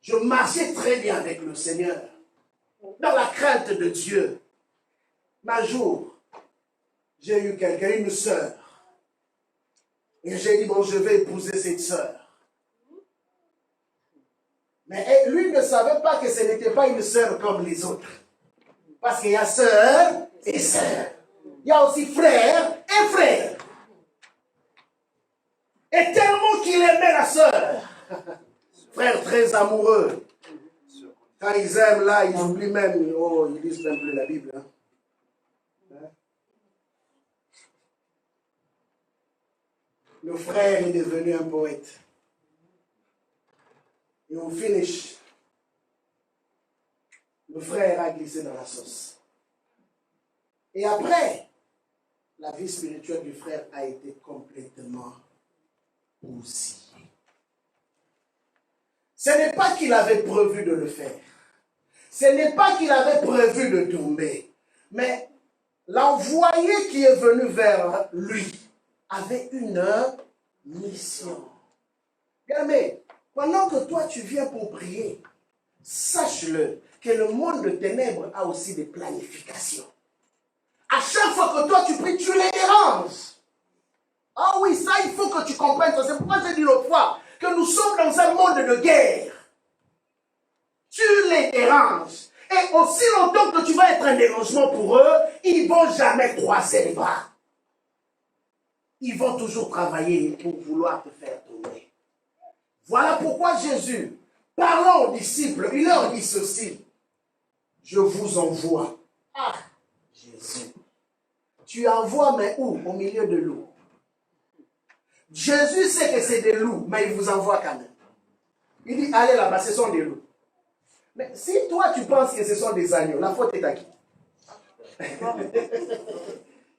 Je marchais très bien avec le Seigneur, dans la crainte de Dieu. Mais un jour, j'ai eu quelqu'un, une sœur. Et j'ai dit, bon, je vais épouser cette sœur. Mais lui ne savait pas que ce n'était pas une sœur comme les autres. Parce qu'il y a sœur et sœur. Il y a aussi frère et frère. Et tellement qu'il aimait la sœur. Frère très amoureux. Quand ils aiment là, ils oublient même. Oh, ils lisent même plus la Bible. Hein. Le frère est devenu un poète. Et au finish, le frère a glissé dans la sauce. Et après, la vie spirituelle du frère a été complètement bousillée. Ce n'est pas qu'il avait prévu de le faire. Ce n'est pas qu'il avait prévu de tomber. Mais l'envoyé qui est venu vers lui avait une mission. Regardez, pendant que toi tu viens pour prier, sache-le que le monde de ténèbres a aussi des planifications. À chaque fois que toi tu pries, tu les déranges. Ah oui, ça il faut que tu comprennes. C'est pourquoi j'ai dit l'autre fois que nous sommes dans un monde de guerre. Tu les déranges. Et aussi longtemps que tu vas être un dérangement pour eux, ils ne vont jamais croiser les bras. Ils vont toujours travailler pour vouloir te faire tomber. Voilà pourquoi Jésus, parlant aux disciples, il leur dit ceci. Je vous envoie. Ah, Jésus. Tu envoies, mais où? Au milieu de loups. Jésus sait que c'est des loups, mais il vous envoie quand même. Il dit, allez là-bas, ce sont des loups. Mais si toi tu penses que ce sont des agneaux, la faute est à qui?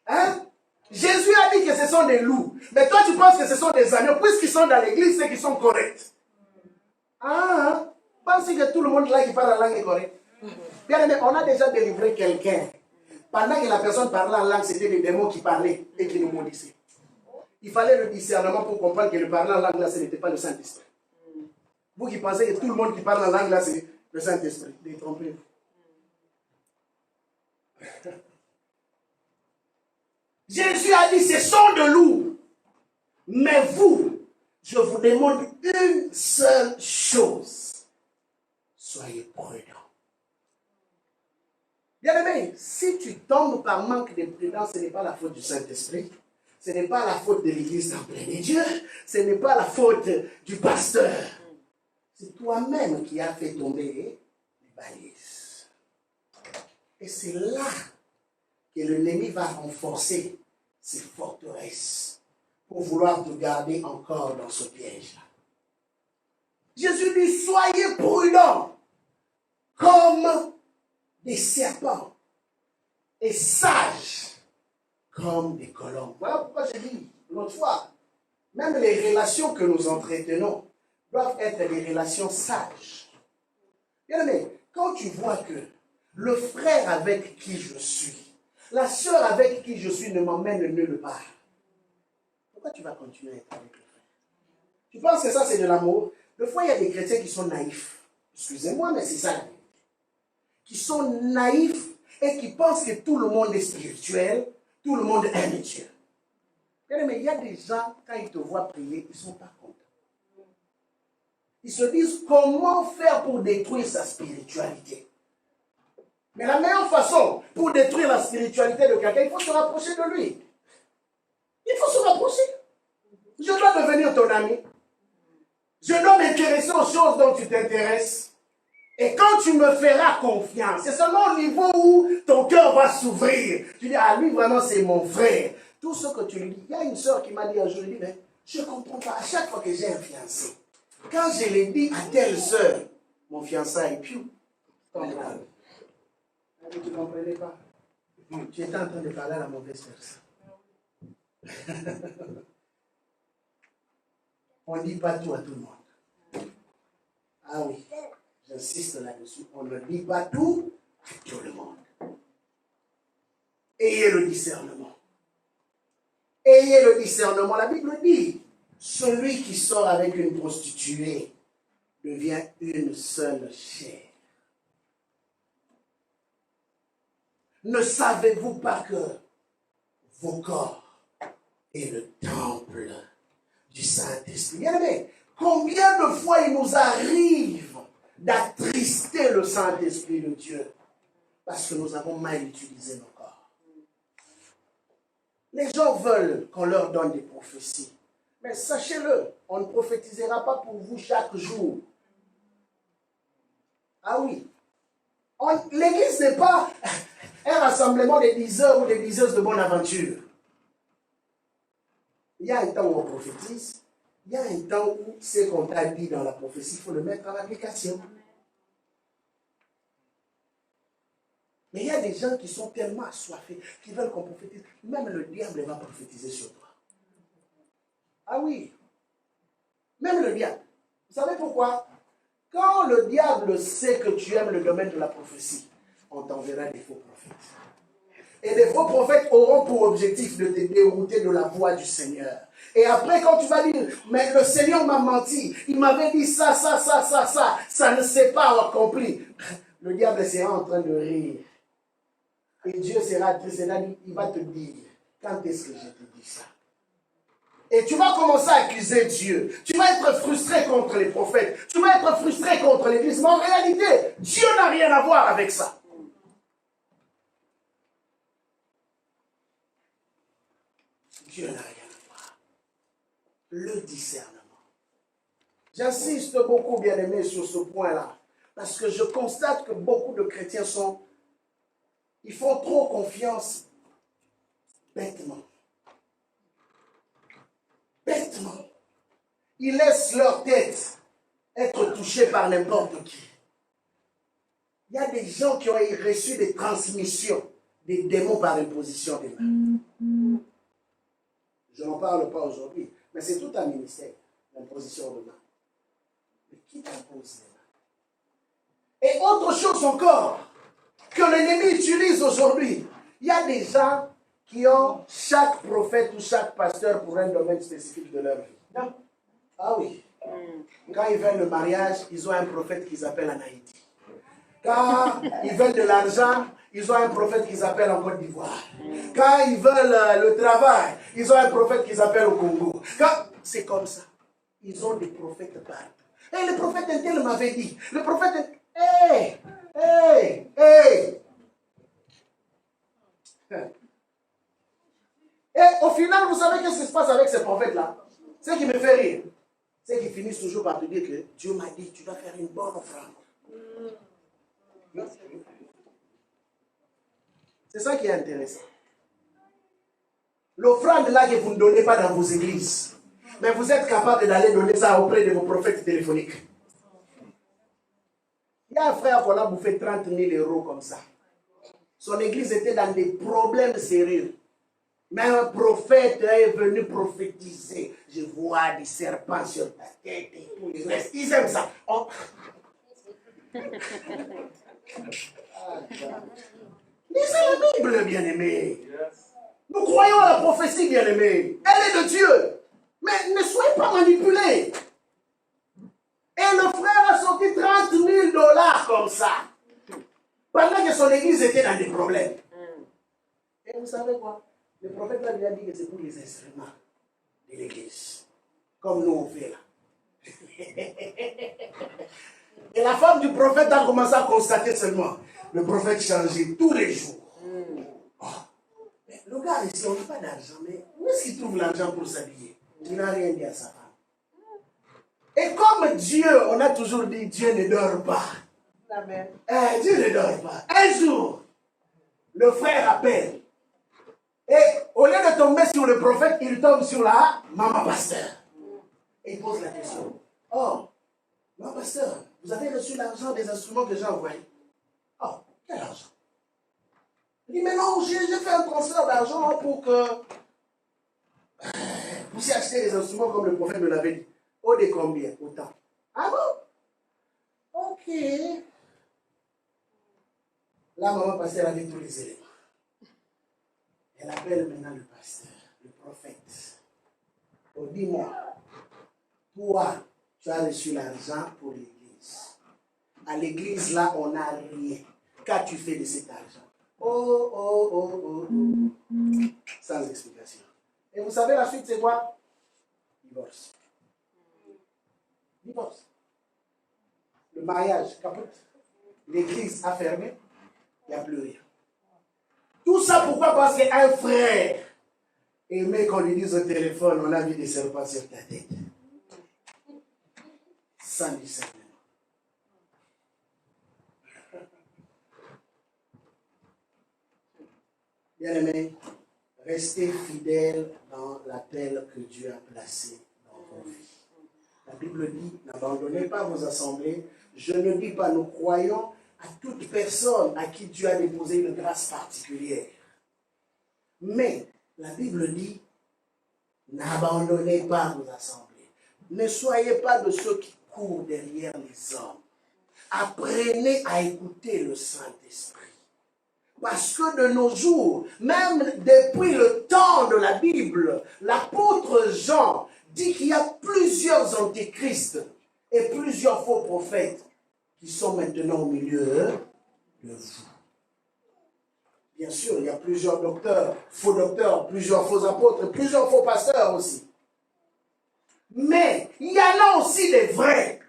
Hein? Jésus a dit que ce sont des loups. Mais toi tu penses que ce sont des agneaux, puisqu'ils sont dans l'église, c'est qu'ils sont corrects. Ah, pensez que tout le monde là qui parle la langue est correct. Bien aimé, on a déjà délivré quelqu'un. Pendant que la personne parlait en langue, c'était des démons qui parlaient et qui nous maudissaient. Il fallait le discernement pour comprendre que le parler en langue là, ce n'était pas le Saint-Esprit. Vous qui pensez que tout le monde qui parle en langue là, c'est le Saint-Esprit. Détrompez-vous. Jésus a dit, ce sont de loups. Mais vous, je vous demande une seule chose. Soyez prudents. Bien-aimé, si tu tombes par manque de prudence, ce n'est pas la faute du Saint-Esprit. Ce n'est pas la faute de l'Église temple de Dieu. Ce n'est pas la faute du pasteur. C'est toi-même qui as fait tomber les balises. Et c'est là que l'ennemi va renforcer ses forteresses pour vouloir te garder encore dans ce piège-là. Jésus dit, soyez prudents comme des serpents et sages comme des colombes. Voilà pourquoi j'ai dit l'autre fois, même les relations que nous entretenons doivent être des relations sages. Bien aimé, quand tu vois que le frère avec qui je suis, la sœur avec qui je suis ne m'emmène nulle part, pourquoi tu vas continuer à être avec le frère? Tu penses que ça c'est de l'amour? Des fois il y a des chrétiens qui sont naïfs. Excusez-moi, mais c'est ça. Qui sont naïfs et qui pensent que tout le monde est spirituel, tout le monde aime Dieu. Mais il y a des gens, quand ils te voient prier, ils ne sont pas contents. Ils se disent comment faire pour détruire sa spiritualité. Mais la meilleure façon pour détruire la spiritualité de quelqu'un, il faut se rapprocher de lui. Il faut se rapprocher. Je dois devenir ton ami. Je dois m'intéresser aux choses dont tu t'intéresses. Et quand tu me feras confiance, c'est seulement au niveau où ton cœur va s'ouvrir. Tu dis, ah lui vraiment c'est mon frère. Tout ce que tu lui dis. Il y a une soeur qui m'a dit un jour, elle dit, mais je ne comprends pas. À chaque fois que j'ai un fiancé, quand je l'ai dit à telle soeur, mon fiançailles, piou, tombe là. Tu ne comprenais pas. Tu étais en train de parler à la mauvaise personne. On ne dit pas tout à tout le monde. Ah oui. J'insiste là-dessus, on ne dit pas tout à tout le monde. Ayez le discernement. Ayez le discernement. La Bible dit, celui qui sort avec une prostituée devient une seule chair. Ne savez-vous pas que vos corps est le temple du Saint-Esprit? Bien aimé, combien de fois il nous arrive d'attrister le Saint-Esprit de Dieu parce que nous avons mal utilisé nos corps. Les gens veulent qu'on leur donne des prophéties. Mais sachez-le, on ne prophétisera pas pour vous chaque jour. Ah oui. L'église n'est pas un rassemblement des diseurs ou des diseuses de bonne aventure. Il y a un temps où on prophétise. Il y a un temps où ce qu'on t'a dit dans la prophétie, il faut le mettre en application. Mais il y a des gens qui sont tellement assoiffés, qui veulent qu'on prophétise. Même le diable va prophétiser sur toi. Ah oui. Même le diable. Vous savez pourquoi? Quand le diable sait que tu aimes le domaine de la prophétie, on t'enverra des faux prophètes. Et les faux prophètes auront pour objectif de te dérouter de la voie du Seigneur. Et après, quand tu vas dire, mais le Seigneur m'a menti, il m'avait dit ça ne s'est pas accompli. Le diable sera en train de rire. Et Dieu sera triste, il va te dire, quand est-ce que je te dis ça? Et tu vas commencer à accuser Dieu. Tu vas être frustré contre les prophètes. Tu vas être frustré contre l'Église. Mais en réalité, Dieu n'a rien à voir avec ça. Dieu n'a rien à voir. Le discernement. J'insiste beaucoup, bien aimé, sur ce point-là. Parce que je constate que beaucoup de chrétiens ils font trop confiance bêtement. Bêtement. Ils laissent leur tête être touchée par n'importe qui. Il y a des gens qui ont reçu des transmissions des démons par imposition des mains. Je n'en parle pas aujourd'hui, mais c'est tout un ministère, l'imposition de mains. Mais qui t'impose les mains? Et autre chose encore, que l'ennemi utilise aujourd'hui. Il y a des gens qui ont chaque prophète ou chaque pasteur pour un domaine spécifique de leur vie. Non? Ah oui. Quand ils veulent le mariage, ils ont un prophète qui s'appelle en Haïti. Quand ils veulent de l'argent, ils ont un prophète qui s'appelle en Côte d'Ivoire. Quand ils veulent le travail, ils ont un prophète qui s'appelle au Congo. C'est comme ça. Ils ont des prophètes partout. Et le prophète intel m'avait dit, le prophète, hey. Et au final, vous savez qu'est-ce qui se passe avec ces prophètes-là? Ce qui me fait rire, c'est qu'ils finissent toujours par te dire que Dieu m'a dit, tu dois faire une bonne offrande. C'est ça qui est intéressant. L'offrande là que vous ne donnez pas dans vos églises, mais vous êtes capable d'aller donner ça auprès de vos prophètes téléphoniques. Il y a un frère qu'on a bouffé 30 000 euros comme ça. Son église était dans des problèmes sérieux. Mais un prophète est venu prophétiser. Je vois des serpents sur ta tête et tout le reste. Ils aiment ça. Oh. Lisez la Bible, bien-aimés. Nous croyons à la prophétie, bien-aimés. Elle est de Dieu. Mais ne soyez pas manipulés. Et le frère a sorti 30 000 $ comme ça. Pendant que son église était dans des problèmes. Et vous savez quoi? Le prophète là, lui a dit que c'est pour les instruments de l'église. Comme nous on fait là. Et la femme du prophète a commencé à constater seulement. Le prophète changeait tous les jours. Oh. Mais le gars ici, on n'a pas d'argent. Mais où est-ce qu'il trouve l'argent pour s'habiller? Il n'a rien dit à sa femme. Et comme Dieu, on a toujours dit, Dieu ne dort pas. Amen. Dieu ne dort pas. Un jour, le frère appelle. Et au lieu de tomber sur le prophète, il tombe sur la maman pasteur. Et il pose la question. Oh, maman pasteur, vous avez reçu l'argent des instruments que j'ai envoyés? Oh, quel argent? Il dit, mais non, j'ai fait un transfert d'argent pour que vous puissiez acheter les instruments comme le prophète me l'avait dit. Oh, de combien? Autant. Ah bon? Ok. La maman pasteur avait tous les éléments. Elle appelle maintenant le pasteur, le prophète. Oh, dis-moi, toi, tu as reçu l'argent pour l'église. À l'église, là, on n'a rien. Qu'as-tu fait de cet argent? Oh. Sans explication. Et vous savez, la suite, c'est quoi? Divorce. Divorce. Le mariage capote. L'église a fermé. Il n'y a plus rien. Tout ça pourquoi? Parce qu'un frère aimait qu'on lui dise au téléphone, on a vu des serpents sur ta tête. Sans discernement. Bien-aimés, restez fidèles dans l'appel que Dieu a placé dans vos vies. La Bible dit, n'abandonnez pas vos assemblées. Je ne dis pas, nous croyons à toute personne à qui Dieu a déposé une grâce particulière. Mais la Bible dit, n'abandonnez pas vos assemblées. Ne soyez pas de ceux qui courent derrière les hommes. Apprenez à écouter le Saint-Esprit. Parce que de nos jours, même depuis le temps de la Bible, l'apôtre Jean dit qu'il y a plusieurs antéchrists et plusieurs faux prophètes qui sont maintenant au milieu de vous. Bien sûr, il y a plusieurs docteurs, plusieurs faux apôtres, plusieurs faux pasteurs aussi. Mais il y en a aussi des vrais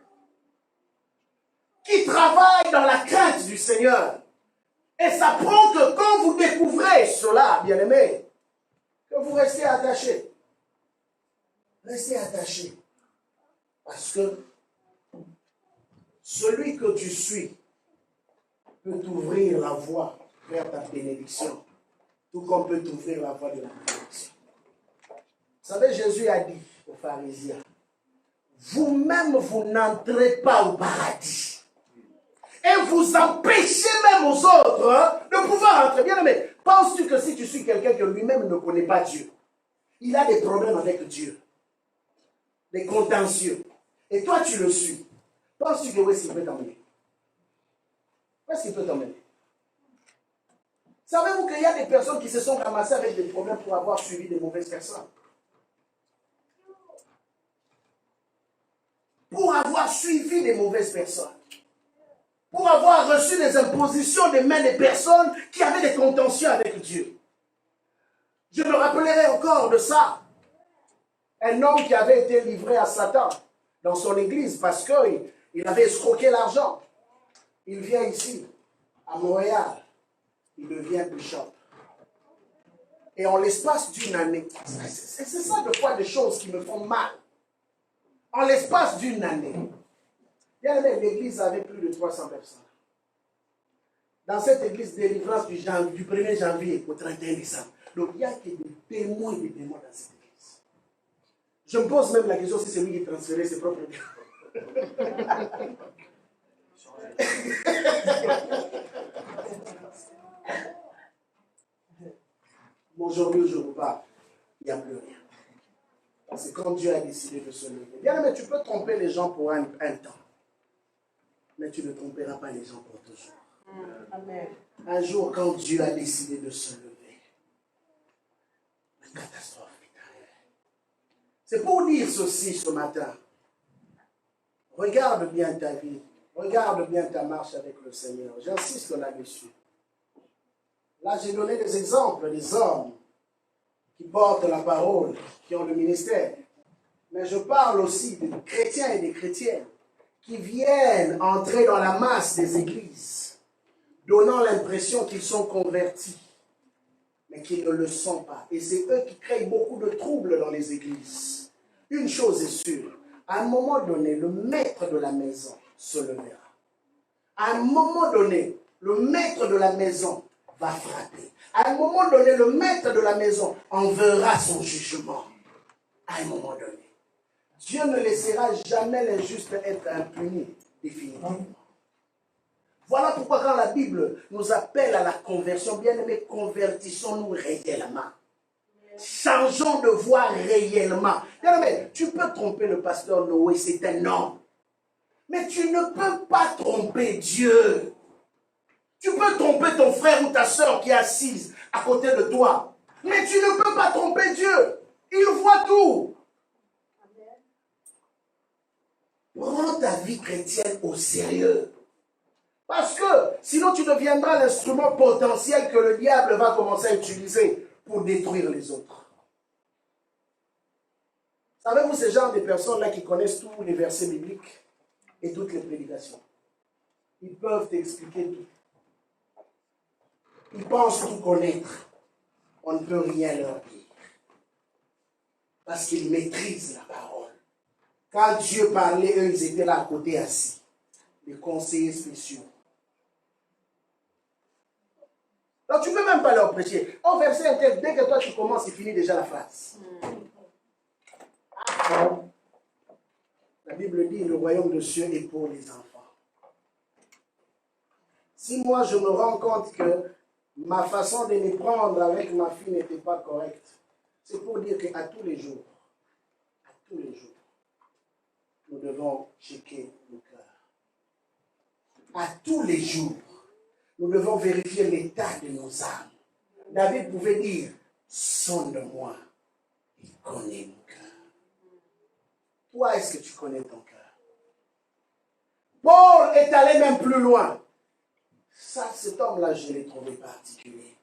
qui travaillent dans la crainte du Seigneur. Et ça prend que quand vous découvrez cela, bien-aimés, que vous restez attachés. Restez attachés. Parce que celui que tu suis peut t'ouvrir la voie vers ta bénédiction, tout comme peut t'ouvrir la voie de la bénédiction. Vous savez, Jésus a dit aux pharisiens, vous-même, vous n'entrez pas au paradis. Et vous empêchez même aux autres de pouvoir entrer. Bien aimé, penses-tu que si tu suis quelqu'un que lui-même ne connaît pas Dieu, il a des problèmes avec Dieu, des contentieux, et toi tu le suis, penses-tu que où est-ce qu'il peut t'emmener? Où est-ce qu'il peut t'emmener? Savez-vous qu'il y a des personnes qui se sont ramassées avec des problèmes pour avoir suivi de mauvaises personnes? Pour avoir suivi des mauvaises personnes. pour avoir reçu des impositions des mains des personnes qui avaient des contentieux avec Dieu. Je me rappellerai encore de ça. Un homme qui avait été livré à Satan dans son église parce qu'il avait escroqué l'argent. Il vient ici, à Montréal. Il devient bishop. Et en l'espace d'une année, c'est ça de quoi des choses qui me font mal. En l'espace d'une année, l'église avait plus de 300 personnes. Dans cette église délivrance du 1er janvier au 31 décembre. Donc il n'y a que des témoins et des témoins dans cette église. Je me pose même la question si c'est lui qui transférait ses propres biens. Aujourd'hui, je vous parle, il n'y a plus rien. Parce que quand Dieu a décidé de se lever, bien, mais tu peux tromper les gens pour un temps. Mais tu ne tromperas pas les gens pour toujours. Amen. Un jour, quand Dieu a décidé de se lever, la catastrophe est arrivée. C'est pour dire ceci ce matin. Regarde bien ta vie. Regarde bien ta marche avec le Seigneur. J'insiste là-dessus. Là, j'ai donné des exemples des hommes qui portent la parole, qui ont le ministère. Mais je parle aussi des chrétiens et des chrétiennes qui viennent entrer dans la masse des églises, donnant l'impression qu'ils sont convertis, mais qu'ils ne le sont pas. Et c'est eux qui créent beaucoup de troubles dans les églises. Une chose est sûre, à un moment donné, le maître de la maison se levera. À un moment donné, le maître de la maison va frapper. À un moment donné, le maître de la maison enverra son jugement. À un moment donné. Dieu ne laissera jamais l'injuste être impuni définitivement. Voilà pourquoi quand la Bible nous appelle à la conversion, bien aimés, convertissons-nous réellement. Changeons de voie réellement. Bien aimé, tu peux tromper le pasteur Noé, c'est un homme. Mais tu ne peux pas tromper Dieu. Tu peux tromper ton frère ou ta soeur qui est assise à côté de toi. Mais tu ne peux pas tromper Dieu. Il voit tout. Prends ta vie chrétienne au sérieux. Parce que sinon tu deviendras l'instrument potentiel que le diable va commencer à utiliser pour détruire les autres. Savez-vous ce genre de personnes-là qui connaissent tous les versets bibliques et toutes les prédications? Ils peuvent t'expliquer tout. Ils pensent tout connaître. On ne peut rien leur dire. Parce qu'ils maîtrisent la parole. Quand Dieu parlait, eux, ils étaient là à côté assis. Les conseillers spéciaux. Donc tu ne peux même pas leur prêcher. En verset inter, dès que toi tu commences, il finit déjà la phrase. La Bible dit, le royaume de Dieu est pour les enfants. Si moi je me rends compte que ma façon de me prendre avec ma fille n'était pas correcte, c'est pour dire qu'à tous les jours, nous devons checker nos cœurs. À tous les jours, nous devons vérifier l'état de nos âmes. David pouvait dire, sonde-moi et connais mon cœur. Toi, est-ce que tu connais ton cœur? Paul est allé même plus loin. Ça, cet homme-là, je l'ai trouvé particulier.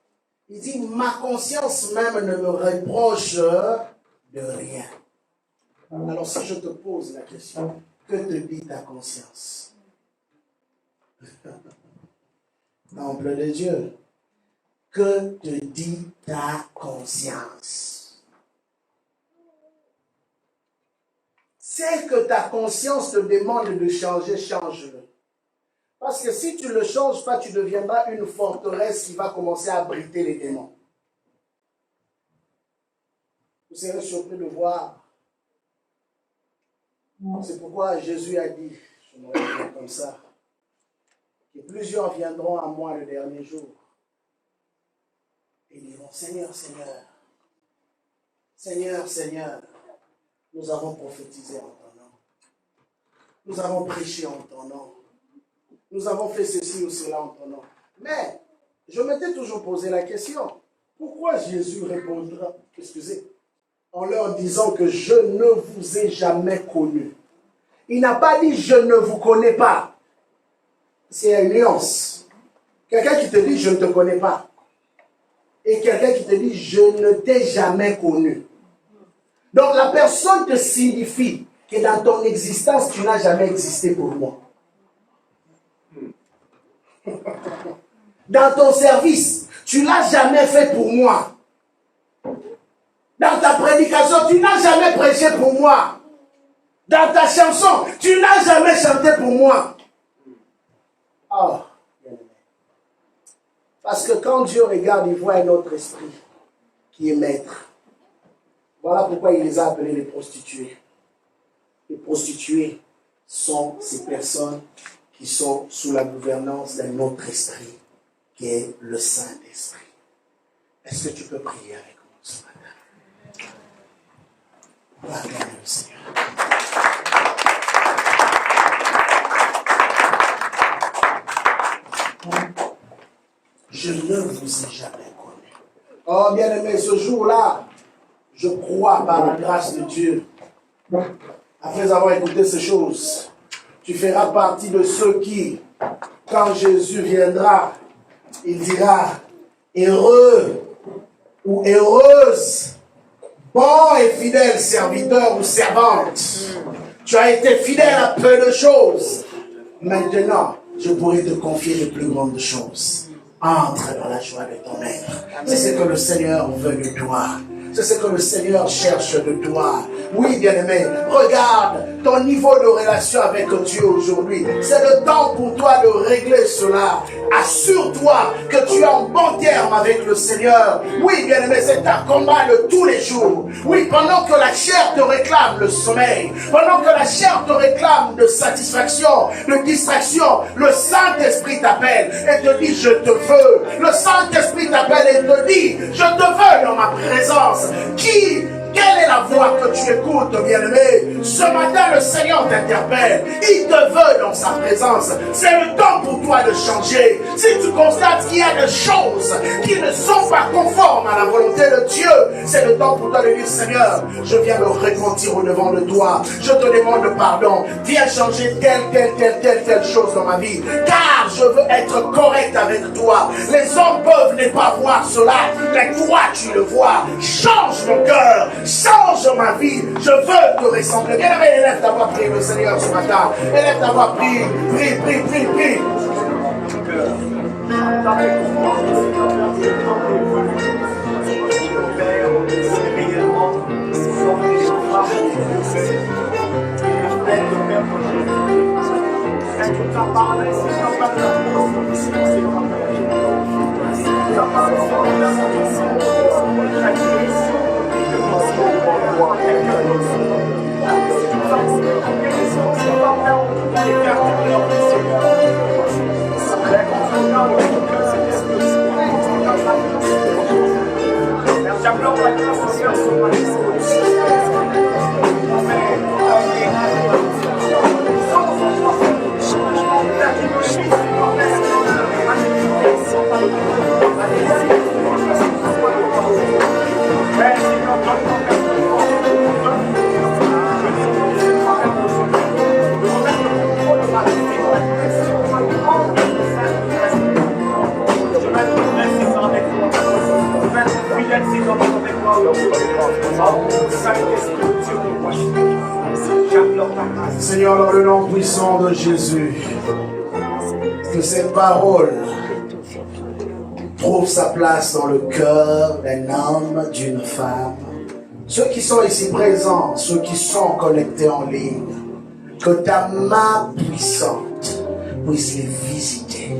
Il dit, ma conscience même ne me reproche de rien. Alors si je te pose la question, que te dit ta conscience? Temple de Dieu. Que te dit ta conscience? Celle que ta conscience te demande de changer, change-le. Parce que si tu ne le changes pas, tu deviendras une forteresse qui va commencer à abriter les démons. Vous serez surpris de voir. C'est pourquoi Jésus a dit, je me rappelle comme ça, que plusieurs viendront à moi le dernier jour et diront, Seigneur, Seigneur, Seigneur, Seigneur, nous avons prophétisé en ton nom. Nous avons prêché en ton nom. Nous avons fait ceci ou cela en ton nom. Mais, je m'étais toujours posé la question, pourquoi Jésus répondra, en leur disant que je ne vous ai jamais connu. Il n'a pas dit je ne vous connais pas. C'est une nuance. Quelqu'un qui te dit, je ne te connais pas. Et quelqu'un qui te dit, je ne t'ai jamais connu. Donc la personne te signifie que dans ton existence, tu n'as jamais existé pour moi. Dans ton service, tu ne l'as jamais fait pour moi. Dans ta prédication, tu n'as jamais prêché pour moi. Dans ta chanson, tu n'as jamais chanté pour moi. Oh, bien aimé. Parce que quand Dieu regarde, il voit un autre esprit qui est maître. Voilà pourquoi il les a appelés les prostituées. Les prostituées sont ces personnes qui sont sous la gouvernance d'un autre esprit, qui est le Saint-Esprit. Est-ce que tu peux prier avec moi ce matin? Acclame le Seigneur. Je ne vous ai jamais connu. Oh bien-aimé, ce jour-là, je crois par la grâce de Dieu, après avoir écouté ces choses, tu feras partie de ceux qui, quand Jésus viendra, il dira, heureux ou heureuse, bon et fidèle serviteur ou servante. Tu as été fidèle à peu de choses. Maintenant, je pourrai te confier les plus grandes choses. Entre dans la joie de ton être. C'est ce que le Seigneur veut de toi. C'est ce que le Seigneur cherche de toi. Oui, bien-aimé, regarde ton niveau de relation avec Dieu aujourd'hui. C'est le temps pour toi de régler cela. Assure-toi que tu es en bon terme avec le Seigneur. Oui, bien-aimé, c'est un combat de tous les jours. Oui, pendant que la chair te réclame le sommeil, pendant que la chair te réclame de satisfaction, de distraction, le Saint-Esprit t'appelle et te dit, je te veux. Le Saint-Esprit t'appelle et te dit, je te veux dans ma présence. Quelle est la voix que tu écoutes, bien-aimé? Ce matin, le Seigneur t'interpelle. Il te veut dans sa présence. C'est le temps pour toi de changer. Si tu constates qu'il y a des choses qui ne sont pas conformes à la volonté de Dieu, c'est le temps pour toi de dire, Seigneur, je viens me repentir au devant de toi. Je te demande pardon. Viens changer telle chose dans ma vie. Car je veux être correct avec toi. Les hommes peuvent ne pas voir cela, mais toi, tu le vois. Change mon cœur. Change ma vie, je veux te ressembler. Bien aimé, élève ta voix, prie le Seigneur ce matin. Élève ta voix, prie. Seigneur, dans le nom puissant de Jésus, que cette parole trouve sa place dans le cœur d'un homme, d'une femme. Ceux qui sont ici présents, ceux qui sont connectés en ligne, que ta main puissante puisse les visiter.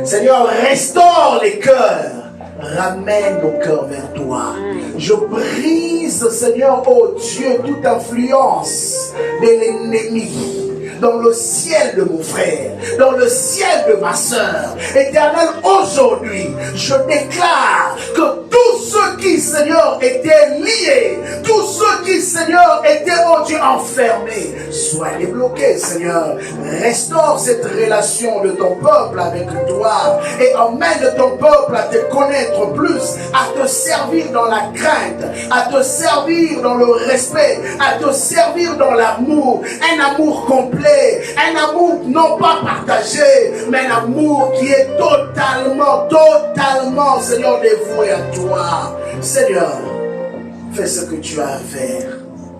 Seigneur, restaure les cœurs. Ramène nos cœurs vers toi. Je brise, Seigneur, oh Dieu, toute influence de l'ennemi dans le ciel de mon frère, dans le ciel de ma sœur. Éternel, aujourd'hui, je déclare que tous ceux qui, Seigneur, étaient liés, tous ceux qui, Seigneur, étaient, oh Dieu, enfermés, soient débloqués, Seigneur. Restaure cette relation de ton peuple avec toi et emmène ton peuple à te connaître plus, à te servir dans la crainte, à te servir dans le respect, à te servir dans l'amour, un amour complet, un amour non pas partagé, mais un amour qui est totalement, Seigneur, dévoué à toi. Seigneur, fais ce que tu as à faire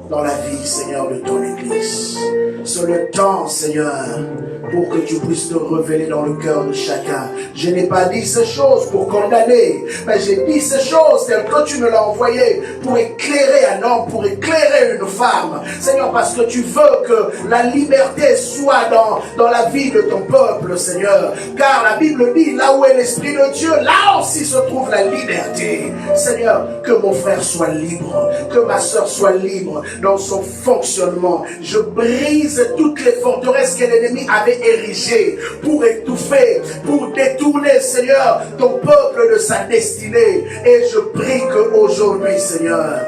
dans la vie, Seigneur, de ton Église. C'est le temps, Seigneur, pour que tu puisses te révéler dans le cœur de chacun. Je n'ai pas dit ces choses pour condamner, mais j'ai dit ces choses telles que tu me l'as envoyé pour éclairer un homme, pour éclairer une femme. Seigneur, parce que tu veux que la liberté soit dans la vie de ton peuple, Seigneur. Car la Bible dit, là où est l'Esprit de Dieu, là aussi se trouve la liberté. Seigneur, que mon frère soit libre, que ma soeur soit libre dans son fonctionnement. Je brise toutes les forteresses que l'ennemi avait érigées pour étouffer, pour détourner, Seigneur, ton peuple de sa destinée. Et je prie qu'aujourd'hui, Seigneur,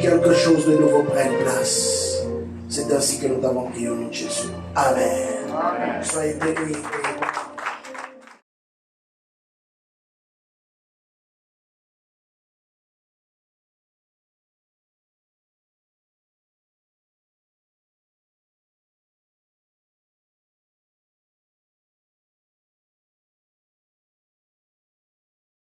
quelque chose de nouveau prenne place. C'est ainsi que nous t'avons prié au nom de Jésus. Amen. Amen. Soyez bénis.